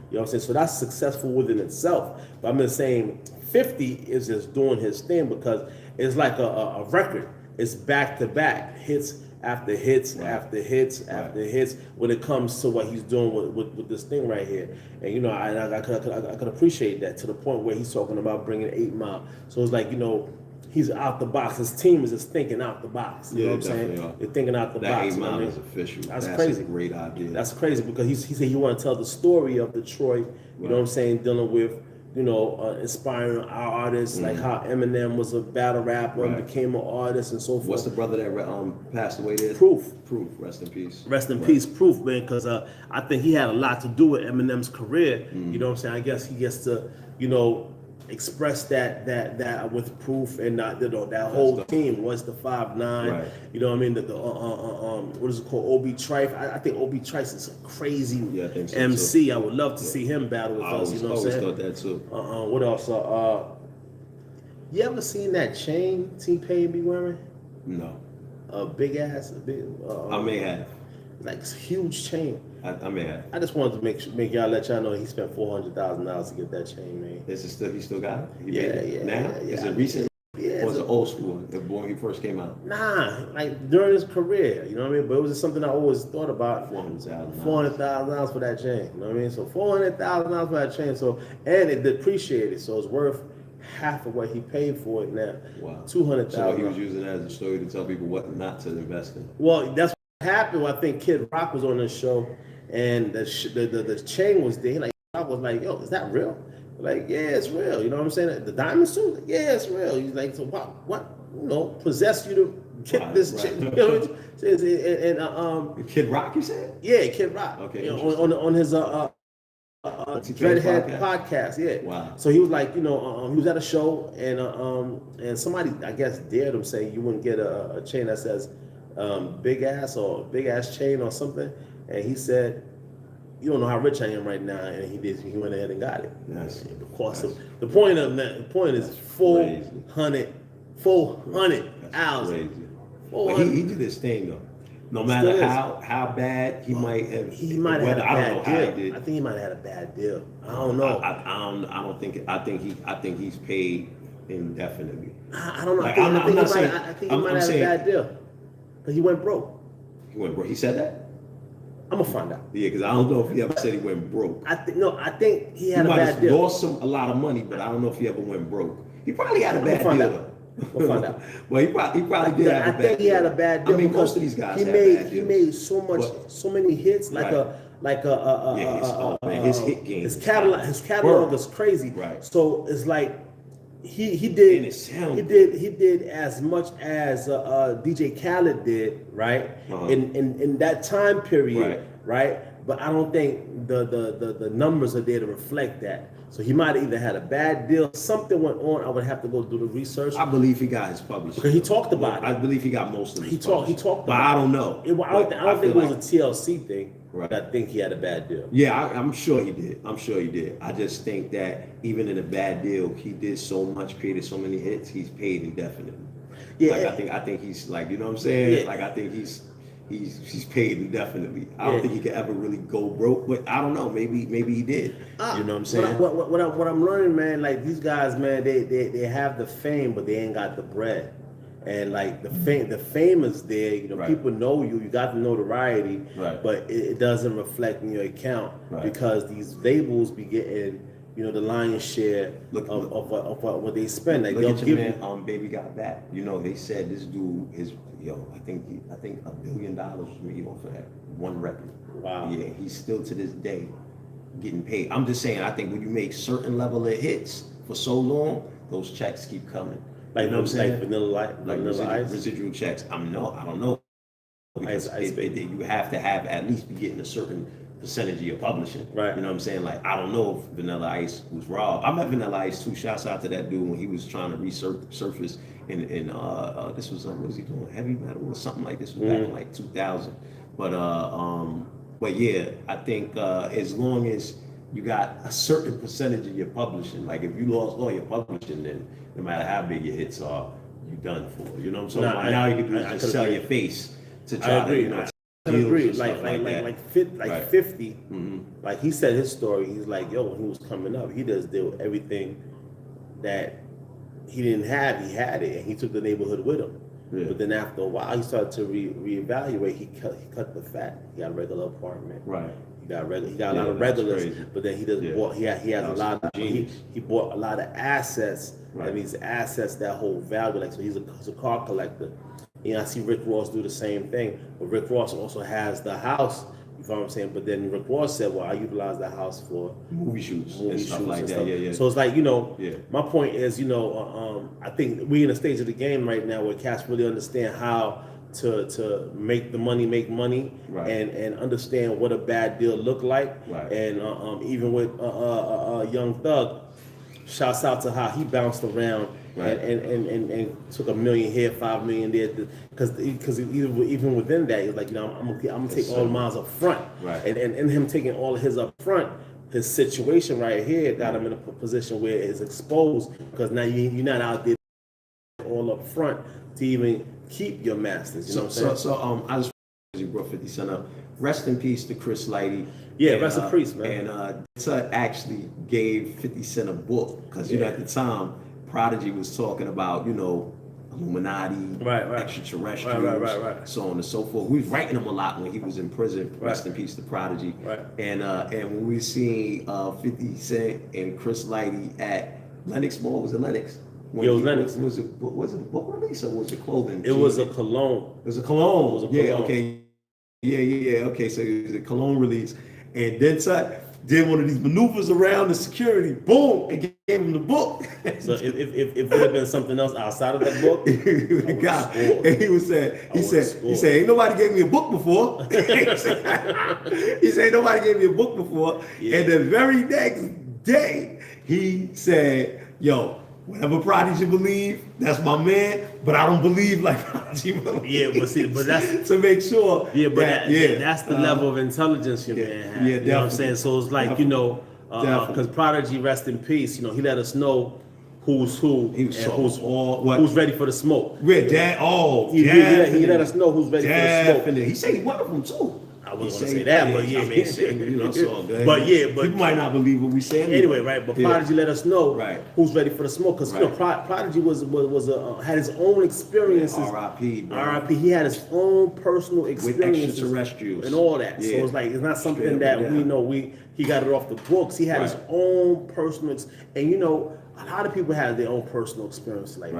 what I'm saying? So that's successful within itself. But I'm just saying 50 is just doing his thing because it's like a record. It's back to back hits after hits after hits after hits when it comes to what he's doing with this thing right here. And you know, I could appreciate that to the point where he's talking about bringing 8 Mile. So it's like, you know, he's out the box. His team is just thinking out the box. You know what I'm saying? They're thinking out the box. 8 Mile is official. That's crazy. A great idea. That's crazy because he said he want to tell the story of Detroit. You know what I'm saying? Dealing with, you know, inspiring our artists, like how Eminem was a battle rapper and became an artist and so forth. What's the brother that passed away there? Proof. Rest in peace. Rest in peace, Proof, man, because I think he had a lot to do with Eminem's career. You know what I'm saying? I guess he gets to, you know, express that with Proof and that whole team was the 5'9". You know what I mean? What is it called? Obi Trife. I think Obi Trife is a crazy MC. I would love to see him battle with us. You know what I'm saying? I always thought that too. What else? You ever seen that chain T-Pain be wearing? No. A big ass. I may have. Like a huge chain. I may have. I just wanted to make y'all let y'all know he spent $400,000 to get that chain, man. He still got it? Yeah. Now? Is it recent? Yeah. Or was it old school? The boy when he first came out? Nah, like during his career, you know what I mean? But it was just something I always thought about. $400,000 for that chain. You know what I mean? So $400,000 for that chain. So, and it depreciated, so it's worth half of what he paid for it now. Wow. $200,000. So he was using that as a story to tell people what not to invest in. Well, that's what happened. I think Kid Rock was on this show, and the chain was there. Like, I was like, yo, is that real? Like, yeah, it's real. You know what I'm saying? The diamond suit? Yeah, it's real. He's like, so what you know, possessed you to get this chain? You know, and Kid Rock, you said? Yeah, Kid Rock. Okay. On his Dreadhead podcast. Yeah. Wow. So he was like, you know, he was at a show and somebody, I guess, dared him say you wouldn't get a chain that says big ass or big ass chain or something, and he said, you don't know how rich I am right now, and he went ahead and got it. Nice. The point is 400 hours. But he did this thing though. No matter how bad he might have, he might have had a bad deal. He did. I think he might have had a bad deal. I don't know. I think he's paid indefinitely. I don't know. Like, I think he might have had a bad deal. But he went broke. He went broke. He said that? I'm gonna find out. Yeah, because I don't know if he ever said he went broke. I think he had a bad deal. He lost a lot of money, but I don't know if he ever went broke. He probably had a bad deal. We'll find out. Well, he probably did have a bad deal. I think he had a bad deal. I mean, most of these guys he made so many hits, his hit game. His catalog is crazy. Right. So it's like he did as much as DJ Khaled did, right? In that time period, right? but I don't think the numbers are there to reflect that. So he might have either had a bad deal, something went on. I would have to go do the research. I believe he got his publishing. Because he talked about it. I believe he got most of his He talked. but About I don't know. I don't think it was a TLC thing. Right. I think he had a bad deal. Yeah, I'm sure he did. I just think that even in a bad deal, he did so much, created so many hits. He's paid indefinitely. Yeah, like, I think he's like, you know what I'm saying? Yeah. Like I think he's paid indefinitely. I don't think he could ever really go broke, but I don't know. Maybe he did. You know what I'm saying? What I'm learning, man, like these guys, man, they have the fame, but they ain't got the bread. And like the fame is there. You know, people know you. You got the notoriety, but it doesn't reflect in your account because these labels be getting, you know, the lion's share of what they spend. Like look they'll at your give man, Baby Got Back. You know, they said this dude is, I think $1 billion was made off of that one record. Wow. Yeah, he's still to this day getting paid. I'm just saying, I think when you make certain level of hits for so long, those checks keep coming. Like, you know what I'm saying? Like Vanilla Ice? Residual checks. I don't know. Because you have to have at least be getting a certain percentage of your publishing. Right. You know what I'm saying? Like, I don't know if Vanilla Ice was robbed. I met Vanilla Ice too. Shouts out to that dude when he was trying to resurface in this was what was he doing? Heavy metal or something like this was back in like 2000. But yeah, I think as long as you got a certain percentage of your publishing, like if you lost all your publishing, then no matter how big your hits are, you done for. You know what I'm saying? Now you can do is just sell your face to try to, you know. I agree. Like 50. Like he said his story. He's like, yo, when he was coming up, he just did everything that he didn't have. He had it, and he took the neighborhood with him. Yeah. But then after a while, he started to reevaluate. He cut the fat. He got a regular apartment. Right. He got a lot of regulars. But then he just bought. He has a lot of. He bought a lot of assets. Right. And these assets that hold value. Like so, he's a car collector. You know, I see Rick Ross do the same thing, but Rick Ross also has the house. You know what I'm saying? But then Rick Ross said, "Well, I utilize the house for movie shoots and stuff like that." Yeah. So it's like, you know, my point is, you know, I think we in a stage of the game right now where cats really understand how to make the money make money, and understand what a bad deal look like, and even with Young Thug, shouts out to how he bounced around. And took $1 million here, $5 million there, because even within that, he's like, you know, I'm gonna take all the miles up front, and him taking all of his up front, his situation right here got him in a position where it's exposed because now you're not out there all up front to even keep your masters. You know what I'm saying? I just you brought 50 Cent up. Rest in peace to Chris Lighty. Yeah, rest in peace, man. And Tut actually gave 50 Cent a book because you know at the time. Prodigy was talking about, you know, Illuminati, extraterrestrials, so on and so forth. We was writing him a lot when he was in prison. Rest in peace to Prodigy. And when we seen 50 Cent and Chris Lighty at Lenox Mall, was it Lenox? It was Lenox. Was it a book release or was it clothing? It was a cologne. It was a cologne. Yeah, okay. Yeah. Okay, so it was a cologne release. And then did one of these maneuvers around the security, boom, and gave him the book. So if it would have been something else outside of that book, and he said, ain't nobody gave me a book before. He said, nobody gave me a book before. Yeah. And the very next day, he said, yo, whatever Prodigy believe, that's my man, but I don't believe like Prodigy believes. Yeah, but that's to make sure. Yeah, but that's the level of intelligence your man has. Yeah, you know what I'm saying? So it's like, you know, because Prodigy, rest in peace, you know, he let us know who's who and who's ready for the smoke. He let us know who's ready for the smoke. He said he one of them too. I wasn't gonna say that, but yeah, I mean, you know, it's all good. But people might not believe what we say anyway, right? But Prodigy let us know who's ready for the smoke, because you know, Prodigy had his own experiences. R.I.P. Bro. R.I.P. He had his own personal experiences with extraterrestrials and all that. So it's like it's not something that we know. He got it off the books. He had his own personal, and you know, a lot of people have their own personal experience. Like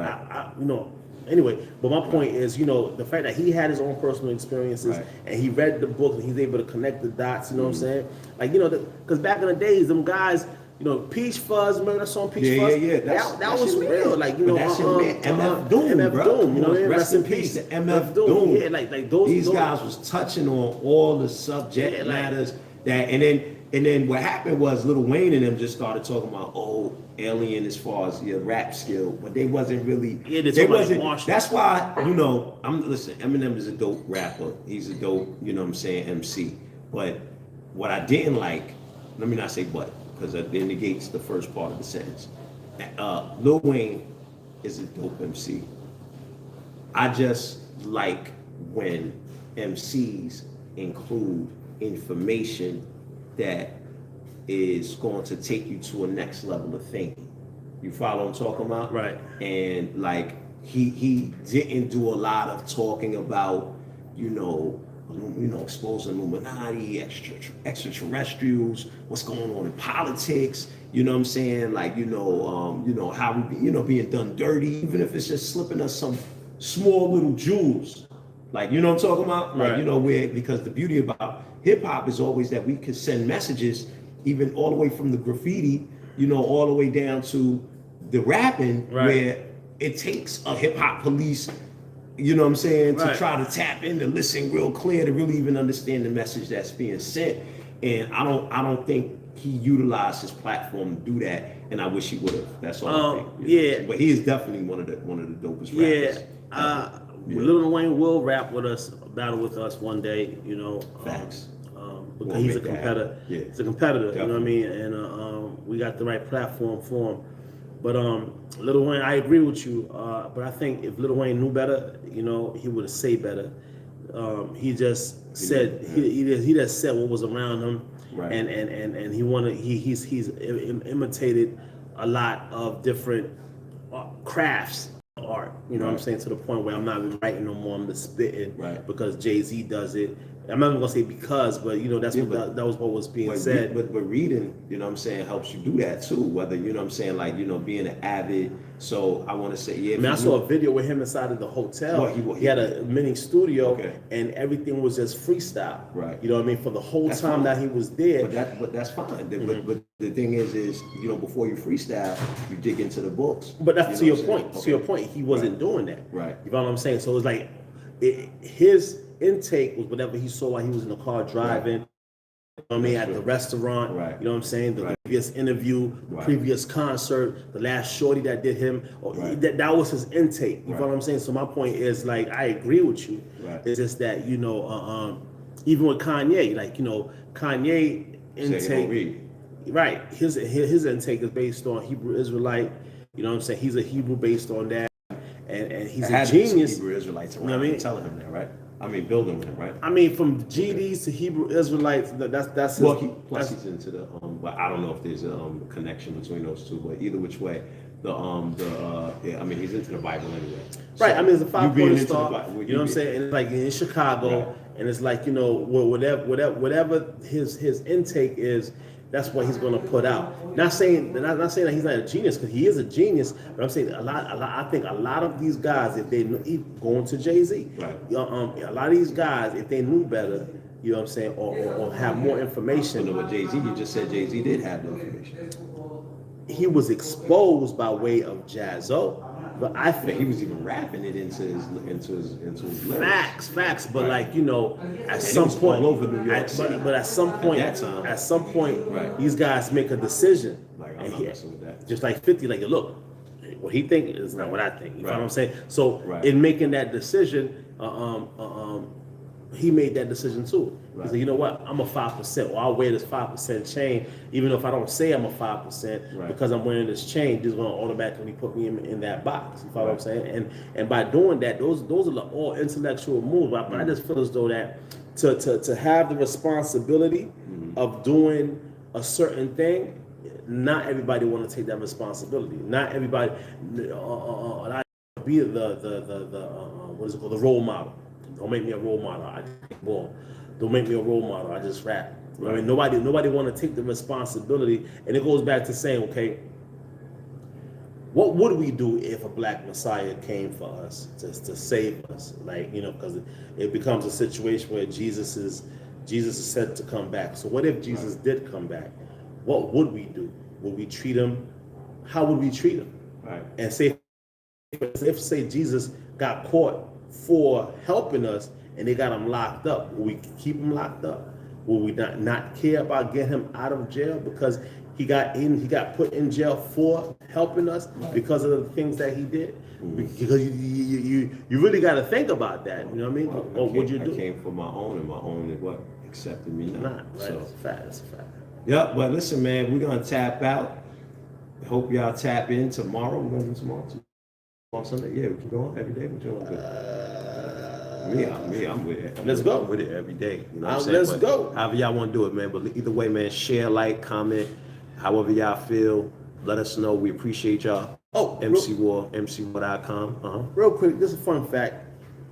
you know. Anyway, but my point is, you know, the fact that he had his own personal experiences and he read the book and he's able to connect the dots, you know what I'm saying? Like, you know, because back in the days, them guys, you know, Peach Fuzz, remember that song Peach Fuzz? Yeah. That was real. Like, you know, that's your man, MF Doom, MF bro. Doom, you know what I mean? Rest in peace to MF Doom. Yeah, like those. These guys was touching on all the subject matters that, and then what happened was Lil Wayne and them just started talking about, oh, Alien as far as your rap skill, but they wasn't really. Yeah, they wasn't. That's why listen. Eminem is a dope rapper. He's a dope, MC. But what I didn't like, let me not say but, because it negates the first part of the sentence. Lil Wayne is a dope MC. I just like when MCs include information that is going to take you to a next level of thinking. You follow what I'm talking about? Right. And like he didn't do a lot of talking about, exposing Illuminati, extraterrestrials, what's going on in politics. You know what I'm saying? Like, how we be, being done dirty, even if it's just slipping us some small little jewels. Like, you know what I'm talking about? Like, Right. because the beauty about hip hop is always that we can send messages, even all the way from the graffiti, all the way down to the rapping, Right. where it takes a hip hop police, you know what I'm saying, Right. to try to tap in, to listen real clear, to really even understand the message that's being sent. And I don't think he utilized his platform to do that, and I wish he would have. That's all I think. Yeah. But he is definitely one of the dopest rappers. Yeah. Lil Wayne will rap with us, battle with us one day, Facts. because he's a competitor. Yeah. He's a competitor, Definitely. you know what I mean? And we got the right platform for him. But Lil Wayne, I agree with you. But I think if Lil Wayne knew better, he would have said better. He just said he just said what was around him, Right. and he's imitated a lot of different crafts. Art, you know what I'm saying, to the point where I'm not even writing no more, I'm just spitting, Right. because Jay-Z does it. I'm not even gonna say because, but that's that was what was being said. But reading, helps you do that too. Whether, like, being an avid. So I want to say, yeah. I mean, I saw a video with him inside of the hotel. Well, he had a mini studio, Okay. and everything was just freestyle. Right. You know what I mean? For the whole That's time fine. that he was there. But that's fine. But the thing is, before you freestyle, you dig into the books. But that's to You your know what I'm point. saying? To your point, he wasn't Right. doing that. Right. You know what I'm saying? So it's like his intake was whatever he saw while he was in the car driving. Right. You know what I mean, That's at the true. restaurant, Right. you know what I'm saying? The Right. previous interview, the Right. previous concert, the last shorty that did him, Right. that was his intake. You know Right. what I'm saying? So my point is, like, I agree with you. Right. It's just that, even with Kanye, like, Kanye Say he don't intake, read. right? His intake is based on Hebrew Israelite. You know what I'm saying? He's a Hebrew based on that, and he's There a had to be some genius. Hebrew Israelites around You know what I mean? telling him that, right? I mean, building with him, right? I mean, from GDs to Hebrew Israelites, that's his. Well, plus he's into the but I don't know if there's a connection between those two, but either which way, he's into the Bible anyway. Right, So, I mean, it's a you being 5-point into the star. Bible, You know what I'm saying? And it's like in Chicago, Right. and it's like, whatever his intake is, that's what he's going to put out. Not saying that he's not a genius, because he is a genius. But I'm saying a lot. I think a lot of these guys, if they knew, going to Jay-Z, Right. A lot of these guys, if they knew better, you know what I'm saying, or have more information. You know what Jay-Z, you just said Jay-Z did have the information. He was exposed by way of Jazzo, but I think He was even rapping it into his lyrics. facts. But Right. at it some was point, all over New York City. but at some point, that time. Right. These guys make a decision. Like, I'm And not messing with that. Just like 50, like, look, what he think is not what I think. You know what I'm saying? So Right. in making that decision, he made that decision too. Right. He said, you know what, I'm a 5%, or I'll wear this 5% chain, even if I don't say I'm a 5%, Right. because I'm wearing this chain, this is going to automatically put me in that box. You follow what I'm Right. saying? And by doing that, those are all intellectual moves. But I just feel as though that to have the responsibility of doing a certain thing, not everybody want to take that responsibility. Not everybody be what is it called, the role model. Don't make me a role model. I think ball. Don't make me a role model. I just rap. You know what I mean, nobody want to take the responsibility, and it goes back to saying, okay, what would we do if a black Messiah came for us to save us? Like, because it becomes a situation where Jesus is said to come back. So what if Jesus did come back? What would we do? Would we treat him? How would we treat him? Right. And say Jesus got caught for helping us, and they got him locked up, will we keep him locked up? will we not care about getting him out of jail because he got put in jail for helping us because of the things that he did? Because you really got to think about that. You know what I mean? What would you do? I came for my own, and my own is what accepted me now. Not right. So, It's a fact. It's a fact. yeah, but listen, man, we're gonna tap out. Hope y'all tap in tomorrow. We're gonna do tomorrow. On Sunday, yeah, we can go on every day. We're doing good. I'm with it. Let's go. I'm with it every day. You know what I'm saying? Let's But go. however y'all want to do it, man. But either way, man, share, like, comment, however y'all feel. Let us know. We appreciate y'all. Oh, MCWar.com. Real quick, this is a fun fact.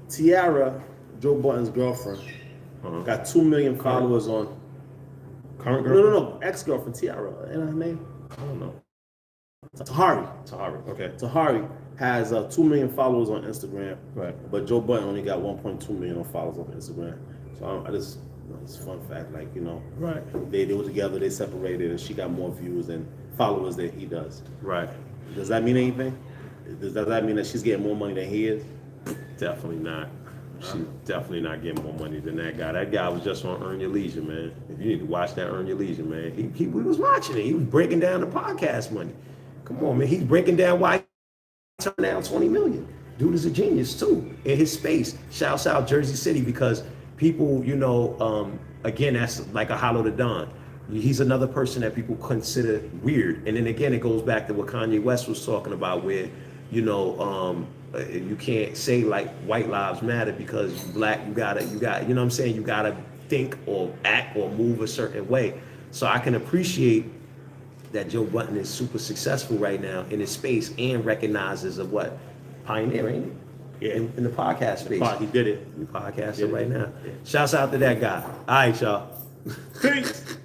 Tiara, Joe Budden's girlfriend, got 2 million followers on. Current girl? No, ex-girlfriend Tiara. Ain't her name? I don't know. Tahari. Okay. Tahari has 2 million followers on Instagram. Right. But Joe Budden only got 1.2 million followers on Instagram. So I just, it's a fun fact. Like, you know, Right. they were together, they separated, and she got more views and followers than he does. Right. Does that mean anything? Does that mean that she's getting more money than he is? Definitely not. She's definitely not getting more money than that guy. That guy was just on Earn Your Leisure, man. If you need to watch that Earn Your Leisure, man. We was watching it. He was breaking down the podcast money. Come on, man. He's breaking down why he turned down 20 million. Dude is a genius, too, in his space. Shouts out Jersey City because people, you know, again, that's like a hollow to Don. He's another person that people consider weird. And then again, it goes back to what Kanye West was talking about where, you know, you can't say like white lives matter because you black, you got, you know what I'm saying? You gotta think or act or move a certain way. So I can appreciate that Joe Budden is super successful right now in his space and recognizes of what? Pioneer, ain't he? Yeah. In the podcast space. He did it. You podcasting right now. Shouts out to that guy. All right, y'all. Peace.